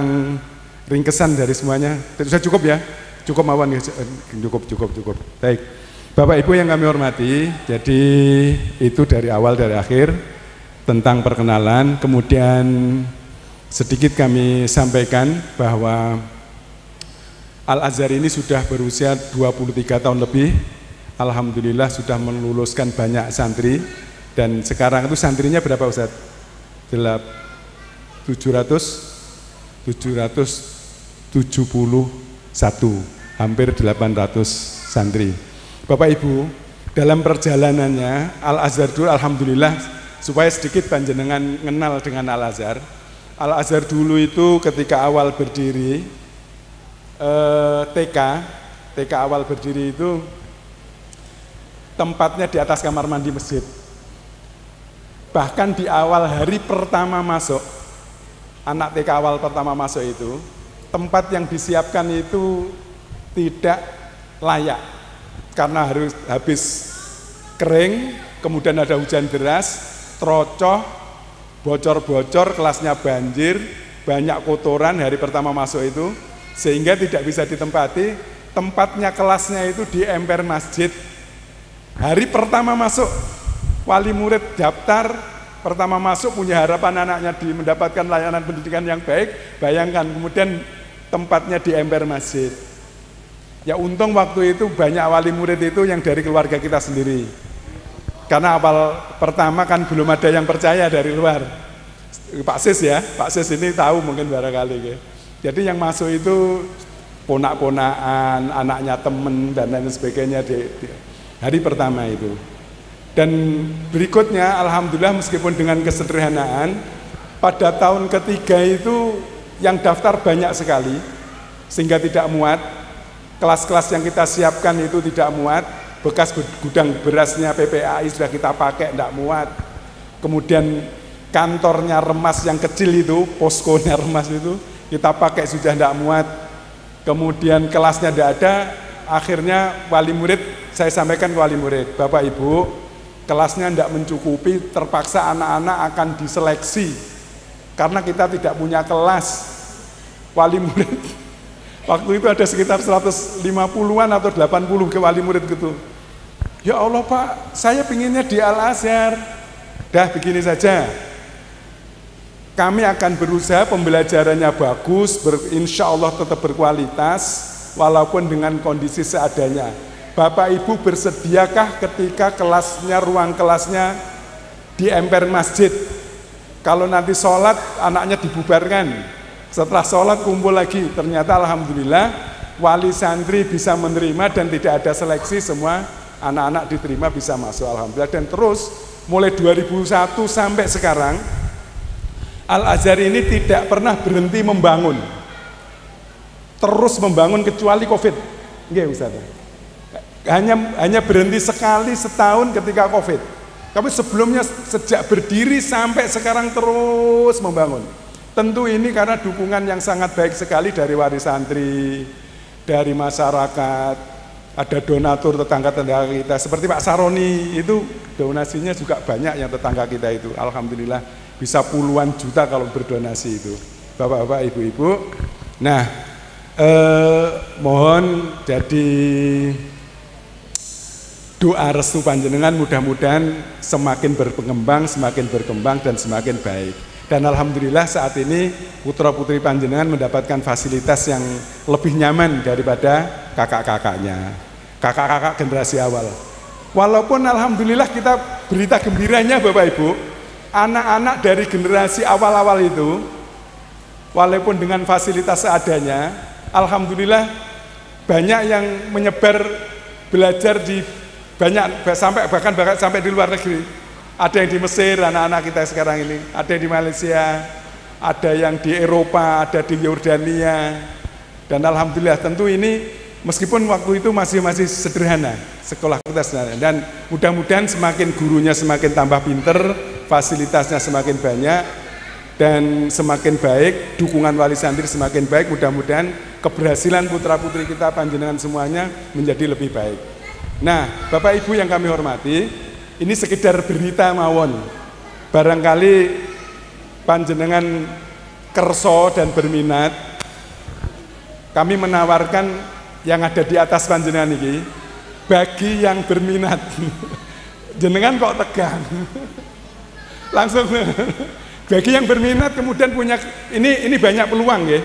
ringkesan dari semuanya. Sudah cukup ya? Cukup Mawan? Cukup. Baik, Bapak Ibu yang kami hormati, jadi itu dari awal dari akhir tentang perkenalan. Kemudian sedikit kami sampaikan bahwa Al-Azhar ini sudah berusia 23 tahun lebih. Alhamdulillah sudah meluluskan banyak santri. Dan sekarang itu santrinya berapa Ustaz? 771, hampir 800 santri. Bapak Ibu, dalam perjalanannya Al-Azhar dulu alhamdulillah, supaya sedikit panjenengan kenal dengan Al-Azhar. Al-Azhar dulu itu ketika awal berdiri, TK awal berdiri itu tempatnya di atas kamar mandi masjid. Bahkan di awal hari pertama masuk, anak TK awal pertama masuk itu, tempat yang disiapkan itu tidak layak karena harus habis kering, kemudian ada hujan deras, trocoh, bocor-bocor, kelasnya banjir, banyak kotoran hari pertama masuk itu, sehingga tidak bisa ditempati. Tempatnya kelasnya itu di emper masjid. Hari pertama masuk, wali murid daftar, pertama masuk punya harapan anaknya mendapatkan layanan pendidikan yang baik. Bayangkan, kemudian tempatnya di emper masjid. Ya untung waktu itu banyak wali murid itu yang dari keluarga kita sendiri. Karena awal pertama kan belum ada yang percaya dari luar. Pak Sis ya, Pak Sis ini tahu mungkin barangkali ya. Jadi yang masuk itu ponak-ponakan, anaknya temen dan lain sebagainya di hari pertama itu. Dan berikutnya alhamdulillah meskipun dengan kesederhanaan, pada tahun ketiga itu yang daftar banyak sekali sehingga tidak muat. Kelas-kelas yang kita siapkan itu tidak muat. Bekas gudang berasnya PPAI sudah kita pakai, tidak muat. Kemudian kantornya Remas yang kecil itu, poskonya Remas itu kita pakai sudah tidak muat. Kemudian kelasnya tidak ada, akhirnya wali murid, saya sampaikan ke wali murid, Bapak Ibu, kelasnya tidak mencukupi, terpaksa anak-anak akan diseleksi karena kita tidak punya kelas. Wali murid waktu itu ada sekitar 150-an atau 80 ke wali murid gitu. Ya Allah Pak, saya pinginnya di Al-Azhar. Dah begini saja, kami akan berusaha pembelajarannya bagus, insya Allah tetap berkualitas, walaupun dengan kondisi seadanya. Bapak Ibu bersediakah ketika kelasnya, ruang kelasnya di emper masjid, kalau nanti sholat anaknya dibubarkan, setelah sholat kumpul lagi, ternyata alhamdulillah wali santri bisa menerima dan tidak ada seleksi, semua anak-anak diterima bisa masuk alhamdulillah. Dan terus mulai 2001 sampai sekarang Al-Azhar ini tidak pernah berhenti membangun, terus membangun kecuali Covid. Nggih Ustaz. Hanya berhenti sekali setahun ketika Covid. Tapi sebelumnya sejak berdiri sampai sekarang terus membangun. Tentu ini karena dukungan yang sangat baik sekali dari wali santri, dari masyarakat, ada donatur tetangga-tetangga kita. Seperti Pak Saroni itu donasinya juga banyak yang tetangga kita itu. Alhamdulillah bisa puluhan juta kalau berdonasi itu. Bapak-bapak, ibu-ibu. Nah, mohon jadi doa restu panjenengan mudah-mudahan semakin berkembang dan semakin baik. Dan alhamdulillah saat ini putra-putri panjenengan mendapatkan fasilitas yang lebih nyaman daripada kakak-kakaknya, kakak-kakak generasi awal. Walaupun alhamdulillah kita berita gembiranya Bapak Ibu, anak-anak dari generasi awal-awal itu walaupun dengan fasilitas seadanya, alhamdulillah banyak yang menyebar belajar di banyak bahkan sampai di luar negeri. Ada yang di Mesir, anak-anak kita sekarang ini, ada yang di Malaysia, ada yang di Eropa, ada di Yordania. Dan alhamdulillah tentu ini meskipun waktu itu masih sederhana, sekolah kita sederhana. Dan mudah-mudahan semakin gurunya semakin tambah pinter, fasilitasnya semakin banyak dan semakin baik, dukungan wali santri semakin baik. Mudah-mudahan keberhasilan putra-putri kita panjenengan semuanya menjadi lebih baik. Nah, Bapak Ibu yang kami hormati, ini sekedar berita mawon. Barangkali panjenengan kerso dan berminat, kami menawarkan yang ada di atas panjenengan ini bagi yang berminat. Jenengan kok tegang? Langsung bagi yang berminat kemudian punya ini banyak peluang ya.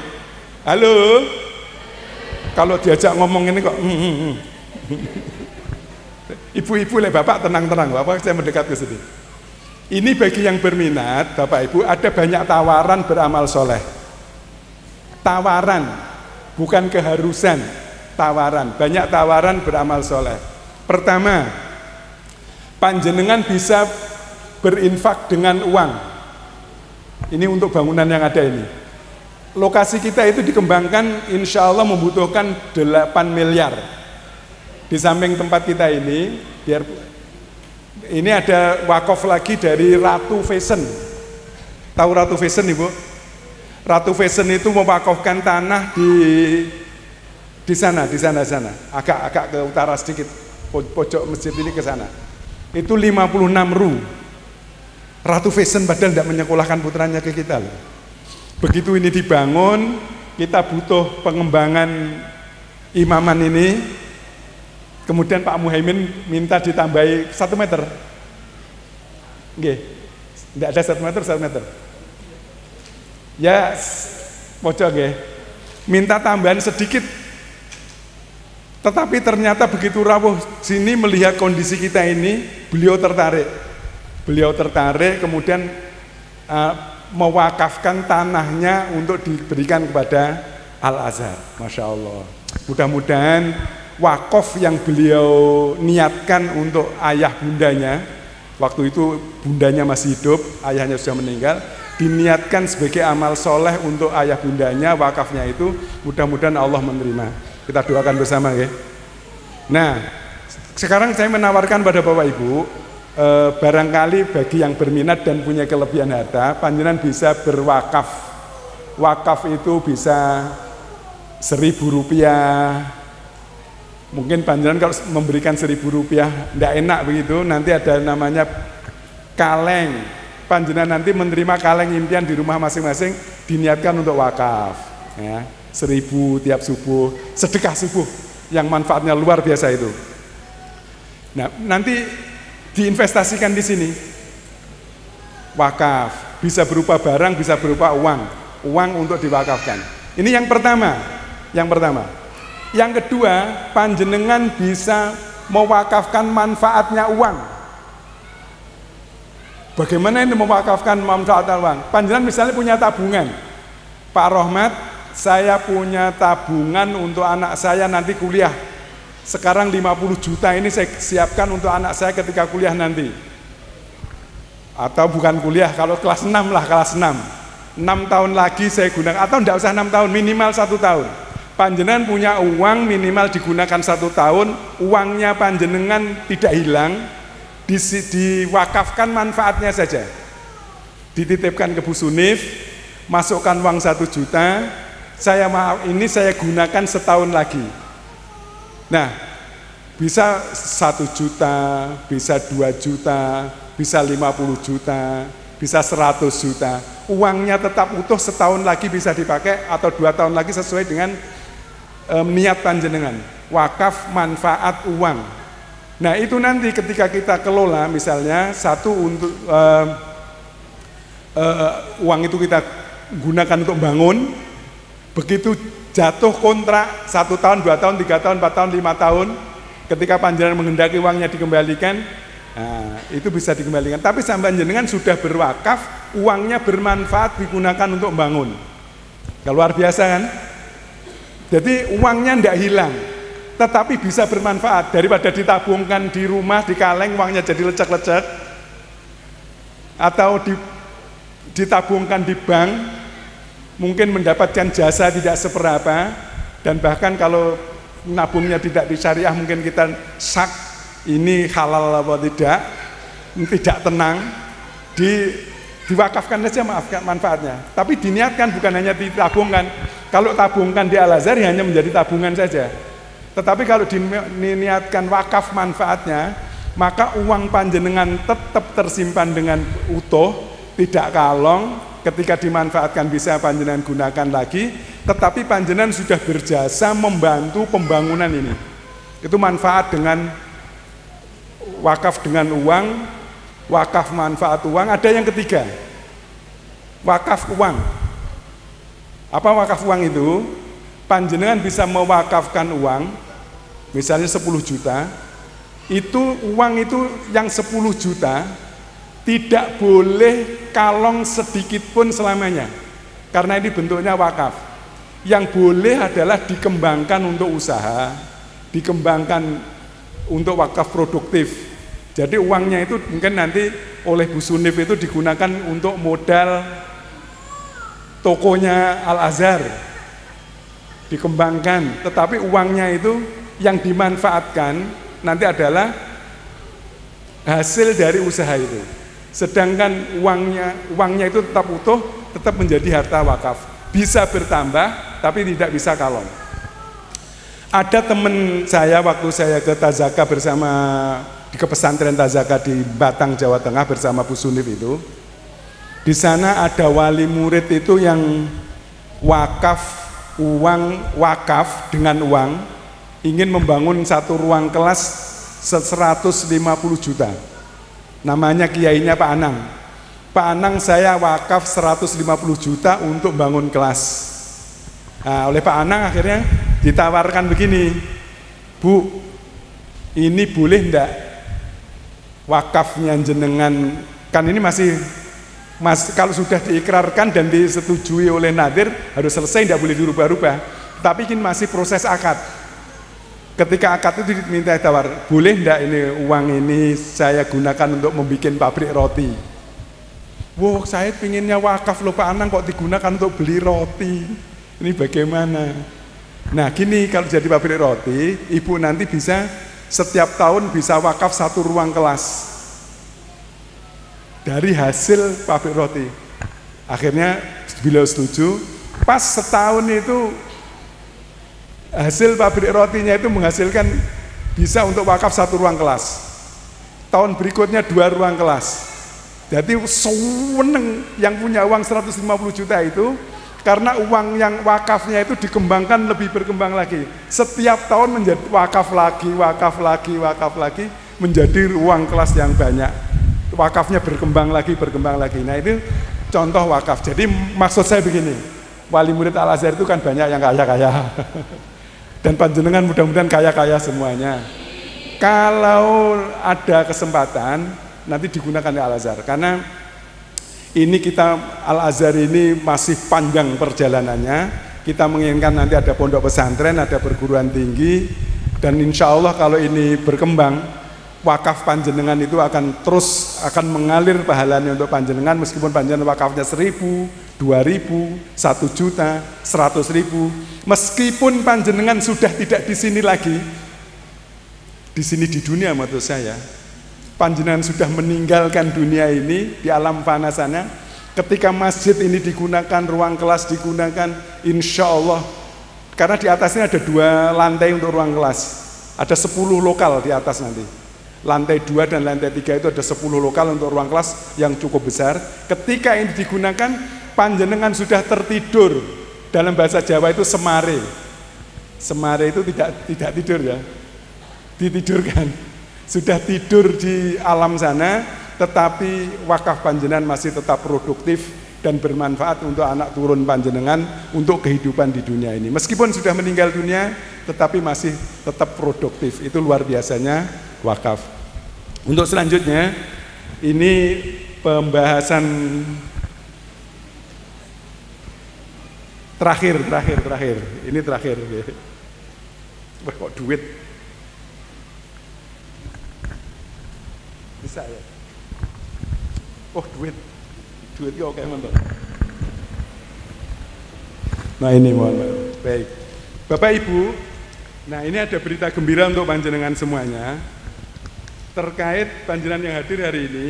Halo. Kalau diajak ngomong ini kok ibu-ibu le bapak tenang-tenang, bapak saya mendekat ke sini. Ini bagi yang berminat, Bapak Ibu, ada banyak tawaran beramal soleh. Tawaran, bukan keharusan, tawaran, banyak tawaran beramal soleh. Pertama, panjenengan bisa berinfak dengan uang. Ini untuk bangunan yang ada ini. Lokasi kita itu dikembangkan, insya Allah membutuhkan 8 miliar. Di samping tempat kita ini, biar ini ada wakaf lagi dari Ratu Fashion. Tahu Ratu Fashion Ibu? Ratu Fashion itu mewakafkan tanah di sana, agak ke utara sedikit, pojok masjid ini ke sana. Itu 56 ru. Ratu Fashion padahal tidak menyekolahkan putranya ke kita. Begitu ini dibangun, kita butuh pengembangan imaman ini. Kemudian Pak Muhaimin minta ditambahi 1 meter. Nggih. Tidak ada 1 meter, 1 meter. Ya, pojok nggih. Minta tambahan sedikit. Tetapi ternyata begitu rawuh sini melihat kondisi kita ini, beliau tertarik. Beliau tertarik kemudian mewakafkan tanahnya untuk diberikan kepada Al-Azhar. Masya Allah. Mudah-mudahan wakaf yang beliau niatkan untuk ayah bundanya, waktu itu bundanya masih hidup, ayahnya sudah meninggal, diniatkan sebagai amal soleh untuk ayah bundanya, wakafnya itu mudah-mudahan Allah menerima. Kita doakan bersama ya. Nah, sekarang saya menawarkan pada Bapak Ibu, barangkali bagi yang berminat dan punya kelebihan harta, panjenengan bisa berwakaf. Wakaf itu bisa Rp1.000. Mungkin panjenengan kalau memberikan Rp1.000 tidak enak begitu, nanti ada namanya kaleng. Panjenengan nanti menerima kaleng impian di rumah masing-masing, diniatkan untuk wakaf. Ya, 1.000 tiap subuh, sedekah subuh yang manfaatnya luar biasa itu. Nah, nanti diinvestasikan di sini. Wakaf bisa berupa barang, bisa berupa uang untuk diwakafkan. Ini yang pertama. Yang kedua, panjenengan bisa mewakafkan manfaatnya uang. Bagaimana ini mewakafkan manfaatnya uang? Panjenengan misalnya punya tabungan. Pak Rohmat, saya punya tabungan untuk anak saya nanti kuliah. Sekarang 50 juta ini saya siapkan untuk anak saya ketika kuliah nanti. Atau bukan kuliah, kalau kelas 6 lah, kelas 6. 6 tahun lagi saya gunakan, atau tidak usah 6 tahun, minimal 1 tahun. Panjenengan punya uang minimal digunakan 1 tahun, uangnya panjenengan tidak hilang, diwakafkan manfaatnya saja. Dititipkan ke Bu Sunif, masukkan uang 1 juta, ini saya gunakan setahun lagi. Nah, bisa 1 juta, bisa 2 juta, bisa 50 juta, bisa 100 juta. Uangnya tetap utuh, setahun lagi bisa dipakai atau 2 tahun lagi sesuai dengan niat panjenengan. Wakaf manfaat uang. Nah, itu nanti ketika kita kelola, misalnya satu untuk uang itu kita gunakan untuk bangun, begitu jatuh kontrak 1 tahun, 2 tahun, 3 tahun, 4 tahun, 5 tahun, ketika panjenengan menghendaki uangnya dikembalikan, nah, itu bisa dikembalikan. Tapi sampai panjenengan sudah berwakaf, uangnya bermanfaat digunakan untuk bangun. Luar biasa kan? Jadi uangnya tidak hilang, tetapi bisa bermanfaat. Daripada ditabungkan di rumah, di kaleng, uangnya jadi lecek-lecek, atau ditabungkan di bank, mungkin mendapatkan jasa tidak seberapa, dan bahkan kalau nabungnya tidak disyariah, mungkin kita sak, ini halal apa tidak tenang, diwakafkan saja manfaatnya. Tapi diniatkan, bukan hanya ditabungkan. Kalau tabungkan di Al-Azhar hanya menjadi tabungan saja. Tetapi kalau diniatkan wakaf manfaatnya, maka uang panjenengan tetap tersimpan dengan utuh, tidak kalong. Ketika dimanfaatkan bisa panjenengan gunakan lagi, tetapi panjenengan sudah berjasa membantu pembangunan ini. Itu manfaat dengan wakaf dengan uang, wakaf manfaat uang. Ada yang ketiga, wakaf uang. Apa wakaf uang itu? Panjenengan bisa mewakafkan uang, misalnya 10 juta, itu uang itu yang 10 juta tidak boleh kalong sedikit pun selamanya, karena ini bentuknya wakaf. Yang boleh adalah dikembangkan untuk usaha, dikembangkan untuk wakaf produktif. Jadi uangnya itu mungkin nanti oleh Bu Sunif itu digunakan untuk modal tokonya Al-Azhar, dikembangkan. Tetapi uangnya itu yang dimanfaatkan nanti adalah hasil dari usaha itu. Sedangkan uangnya itu tetap utuh, tetap menjadi harta wakaf. Bisa bertambah, tapi tidak bisa kalong. Ada teman saya waktu saya ke Tazaka bersama di pesantren Tazaka di Batang, Jawa Tengah bersama Bu Sunif itu. Di sana ada wali murid itu yang wakaf dengan uang, ingin membangun satu ruang kelas 150 juta. Namanya kiainya Pak Anang. Pak Anang, saya wakaf 150 juta untuk bangun kelas. Nah, oleh Pak Anang akhirnya ditawarkan begini, Bu, ini boleh enggak wakafnya jenengan, kan ini kalau sudah diikrarkan dan disetujui oleh nadir harus selesai, tidak boleh dirubah-rubah. Tapi ini masih proses akad. Ketika akad itu diminta tawar, boleh enggak ini uang ini saya gunakan untuk membuat pabrik roti. Wah, saya pinginnya wakaf loh Pak Anang, kok digunakan untuk beli roti. Ini bagaimana? Nah gini, kalau jadi pabrik roti, ibu nanti bisa setiap tahun bisa wakaf satu ruang kelas dari hasil pabrik roti. Akhirnya beliau setuju. Pas setahun itu hasil pabrik rotinya itu menghasilkan bisa untuk wakaf satu ruang kelas. Tahun berikutnya 2 ruang kelas. Jadi seneng yang punya uang 150 juta itu, karena uang yang wakafnya itu dikembangkan, lebih berkembang lagi. Setiap tahun menjadi wakaf lagi, menjadi uang kelas yang banyak. Wakafnya berkembang lagi. Nah itu contoh wakaf. Jadi maksud saya begini, wali murid Al-Azhar itu kan banyak yang kaya-kaya. Dan panjenengan mudah-mudahan kaya-kaya semuanya. Kalau ada kesempatan nanti digunakan di Al-Azhar, karena ini kita Al-Azhar ini masih panjang perjalanannya. Kita menginginkan nanti ada pondok pesantren, ada perguruan tinggi, dan insya Allah kalau ini berkembang, wakaf panjenengan itu akan terus mengalir pahalanya untuk panjenengan, meskipun panjenengan wakafnya 1.000, 2.000, 1 juta, 100.000, meskipun panjenengan sudah tidak di sini lagi, di sini di dunia maksud saya, panjenengan sudah meninggalkan dunia ini di alam fana sana, ketika masjid ini digunakan, ruang kelas digunakan, insya Allah, karena di atasnya ada 2 lantai untuk ruang kelas, ada 10 lokal di atas nanti. Lantai 2 dan lantai 3 itu ada 10 lokal untuk ruang kelas yang cukup besar. Ketika ini digunakan, panjenengan sudah tertidur. Dalam bahasa Jawa itu semare. Semare itu tidak tidur ya, ditidurkan. Sudah tidur di alam sana, tetapi wakaf panjenengan masih tetap produktif dan bermanfaat untuk anak turun panjenengan, untuk kehidupan di dunia ini. Meskipun sudah meninggal dunia, tetapi masih tetap produktif. Itu luar biasanya wakaf. Untuk selanjutnya, ini pembahasan terakhir. Ini terakhir. Wah, kok duit? Bisa ya? Oh, duitnya oke mantap. Nah ini mohon maaf. Baik, Bapak Ibu, nah ini ada berita gembira untuk panjenengan semuanya terkait panjenengan yang hadir hari ini.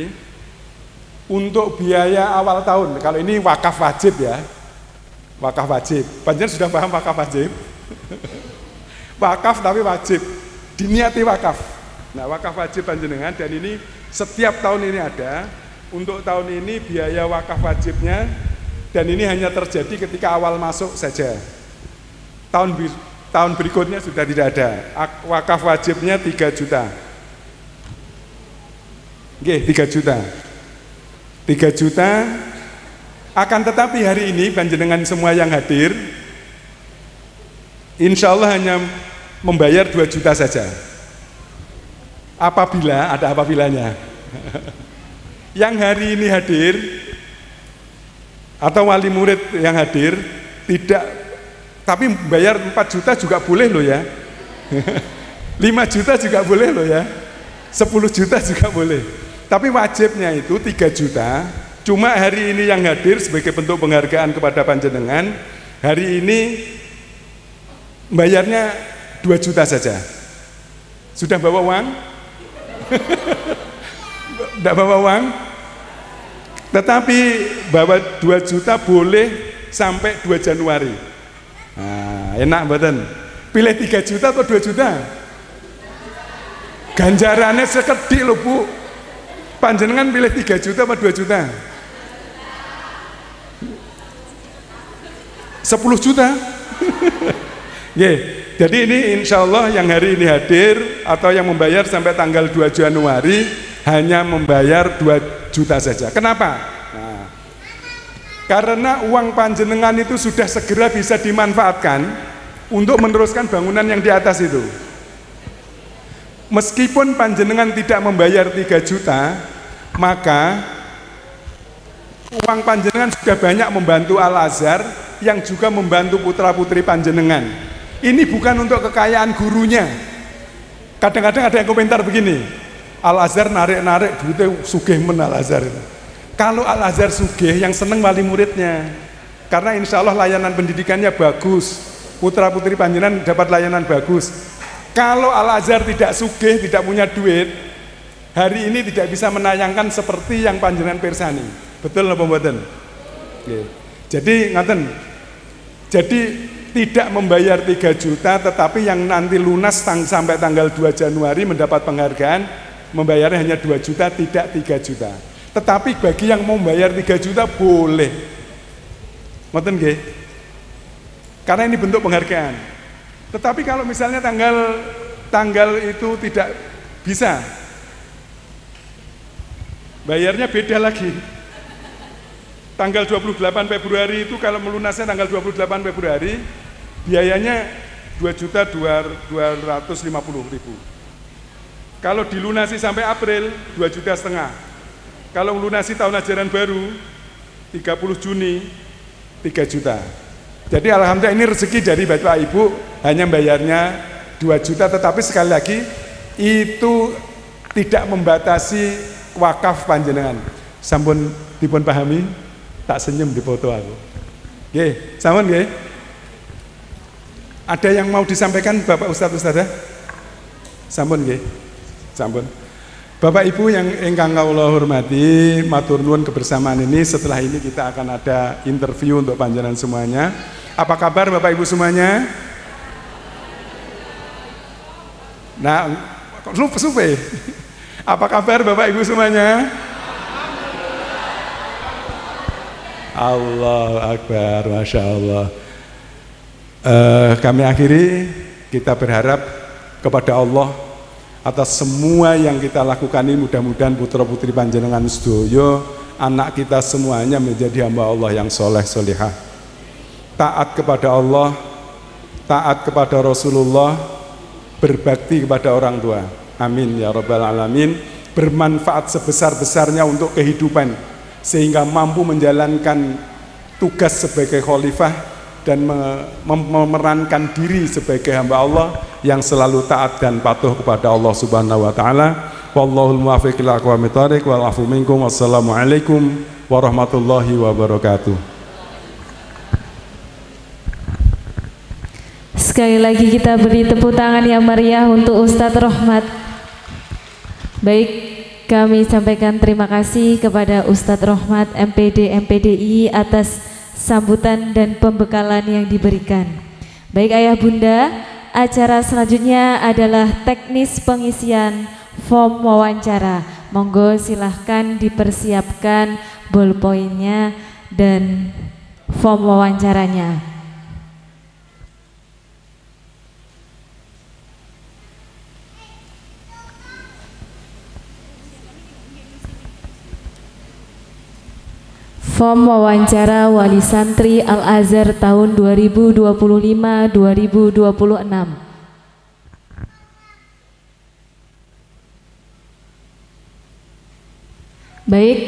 Untuk biaya awal tahun, kalau ini wakaf wajib ya, wakaf wajib. Panjenengan sudah paham wakaf wajib? Wakaf tapi wajib, diniati wakaf. Nah wakaf wajib panjenengan, dan ini setiap tahun ini ada. Untuk tahun ini biaya wakaf wajibnya, dan ini hanya terjadi ketika awal masuk saja. Tahun berikutnya sudah tidak ada. Wakaf wajibnya 3 juta. Oke, 3 juta. 3 juta. Akan tetapi hari ini panjenengan semua yang hadir, insya Allah hanya membayar 2 juta saja. Apabila ada apabilanya. Yang hari ini hadir atau wali murid yang hadir tidak, tapi bayar 4 juta juga boleh loh ya. 5 juta juga boleh loh ya. 10 juta juga boleh. Tapi wajibnya itu 3 juta. Cuma hari ini yang hadir sebagai bentuk penghargaan kepada panjenengan, hari ini bayarnya 2 juta saja. Sudah bawa uang? Tidak bawa uang? Tetapi bawa 2 juta boleh sampai 2 Januari. Nah, enak badan. Pilih 3 juta atau 2 juta? Ganjarannya sekedik loh Bu. Panjenengan pilih 3 juta atau 2 juta? 10 juta? Jadi ini insya Allah yang hari ini hadir atau yang membayar sampai tanggal 2 Januari hanya membayar 2 juta saja. Kenapa? Nah, karena uang panjenengan itu sudah segera bisa dimanfaatkan untuk meneruskan bangunan yang di atas itu. Meskipun panjenengan tidak membayar 3 juta, maka uang panjenengan sudah banyak membantu Al-Azhar yang juga membantu putra-putri panjenengan. Ini bukan untuk kekayaan gurunya. Kadang-kadang ada yang komentar begini, Al-Azhar narik-narik duitnya sugih men Al-Azhar itu. Kalau Al-Azhar sugih, yang seneng wali muridnya. Karena insya Allah layanan pendidikannya bagus, putra-putri panjenengan dapat layanan bagus. Kalau Al-Azhar tidak sugih, tidak punya duit, hari ini tidak bisa menayangkan seperti yang panjenengan pirsani. Betul napa mboten? Jadi ngaten. Jadi tidak membayar 3 juta, tetapi yang nanti lunas sampai tanggal 2 Januari mendapat penghargaan, membayarnya hanya 2 juta, tidak 3 juta. Tetapi bagi yang mau membayar 3 juta boleh. Ngoten nggih? Karena ini bentuk penghargaan. Tetapi kalau misalnya tanggal itu tidak bisa, bayarnya beda lagi. Tanggal 28 Februari itu kalau melunasnya tanggal 28 Februari, biayanya 2.250.000. Kalau dilunasi sampai April 2,5 juta. Kalau melunasi tahun ajaran baru 30 Juni 3 juta. Jadi alhamdulillah ini rezeki dari Bapak Ibu, hanya bayarnya 2 juta, tetapi sekali lagi itu tidak membatasi wakaf panjenengan. Sampun dipun pahami? Tak senyum di foto aku. Nggih, sampun nggih. Ada yang mau disampaikan Bapak Ustadz Ustadzah? Sampun nggih. Sampun. Bapak Ibu yang ingkang kawula hormati, matur nuwun kebersamaan ini. Setelah ini kita akan ada interview untuk panjenengan semuanya. Apa kabar Bapak Ibu semuanya? Nah, lupa supe. Apa kabar Bapak Ibu semuanya? Allahu Akbar, Masya Allah. Kami akhiri, kita berharap kepada Allah atas semua yang kita lakukan ini, mudah-mudahan putra putri panjenengan sedoyo, anak kita semuanya menjadi hamba Allah yang soleh solehah, taat kepada Allah, taat kepada Rasulullah, berbakti kepada orang tua. Amin ya rabbal alamin. Bermanfaat sebesar-besarnya untuk kehidupan, sehingga mampu menjalankan tugas sebagai khalifah dan memerankan diri sebagai hamba Allah yang selalu taat dan patuh kepada Allah Subhanahu wa taala. Wallahul muwaffiq ila aqwamit thoriq wal afu minkum. Wassalamualaikum warahmatullahi wabarakatuh. Sekali lagi kita beri tepuk tangan yang meriah untuk Ustadz Rohmat. Baik, kami sampaikan terima kasih kepada Ustadz Rohmat MPD MPDI atas sambutan dan pembekalan yang diberikan. Baik Ayah Bunda, acara selanjutnya adalah teknis pengisian form wawancara. Monggo silahkan dipersiapkan ballpointnya dan form wawancaranya. Form wawancara Wali Santri Al-Azhar tahun 2025-2026. Baik,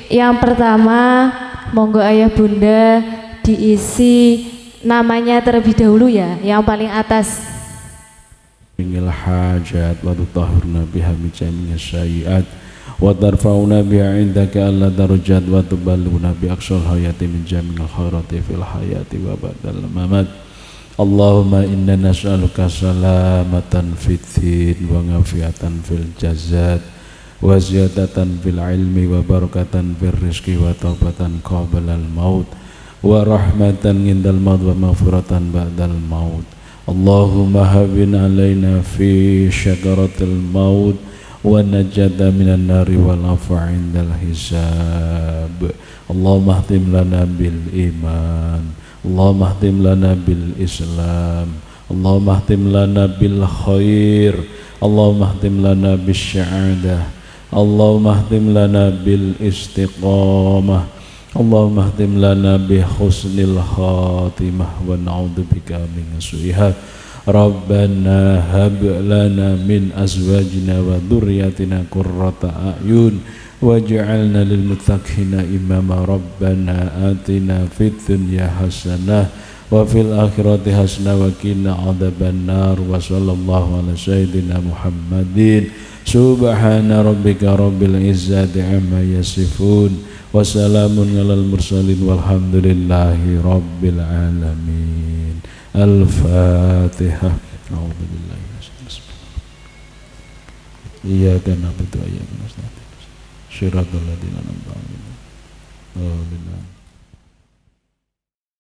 yang pertama monggo Ayah Bunda diisi namanya terlebih dahulu ya, yang paling atas. Minil hajat wa tutahhirna biha min jami'i sayyi'at wa tarfa'una biha 'indaka alla darajat wa tuballighuna bi aqsal hayati min jami'il khairati fil hayati wa ba'dal mamat. Allahumma inna nas'aluka salamatan fid din wa ngafiatan fil jazad wa ziyadatan fil ilmi wa barakatan fil rizqi wa taubatan qabla al maut wa rahmatan indal maut wa maghfiratan ba'dal maut. Allahumma hawwin alaina fi syakaratil maut wa najata minan nari wal afa indal hisab. Allahumma ahtim lana bil iman, Allahumma ahtim lana bil islam, Allahumma ahtim lana bil khair, Allahumma ahtim lana bis sa'adah, Allahumma ahtim lana bil istiqamah, Allahumma ahtim lana bi husnil khatimah wa na'udzubika min su'iha. Rabbana hab lana min azwajina wa dhurriyyatina qurrata a'yun waj'alna lil muttaqina imama. Rabbana atina fid dunya hasanah wa fil akhirati hasanah wa qina adzaban nar. Wa sallallahu ala sayyidina Muhammadin. Subhana rabbika rabbil izzati amma yasifun wa salamun alal mursalin walhamdulillahi rabbil alamin. Al-Fatihah. A'udzubillahi minasyaitonir rajim. Iyyaka na'budu wa iyyaka nasta'in. Shiratal ladzina an'amta 'alaihim.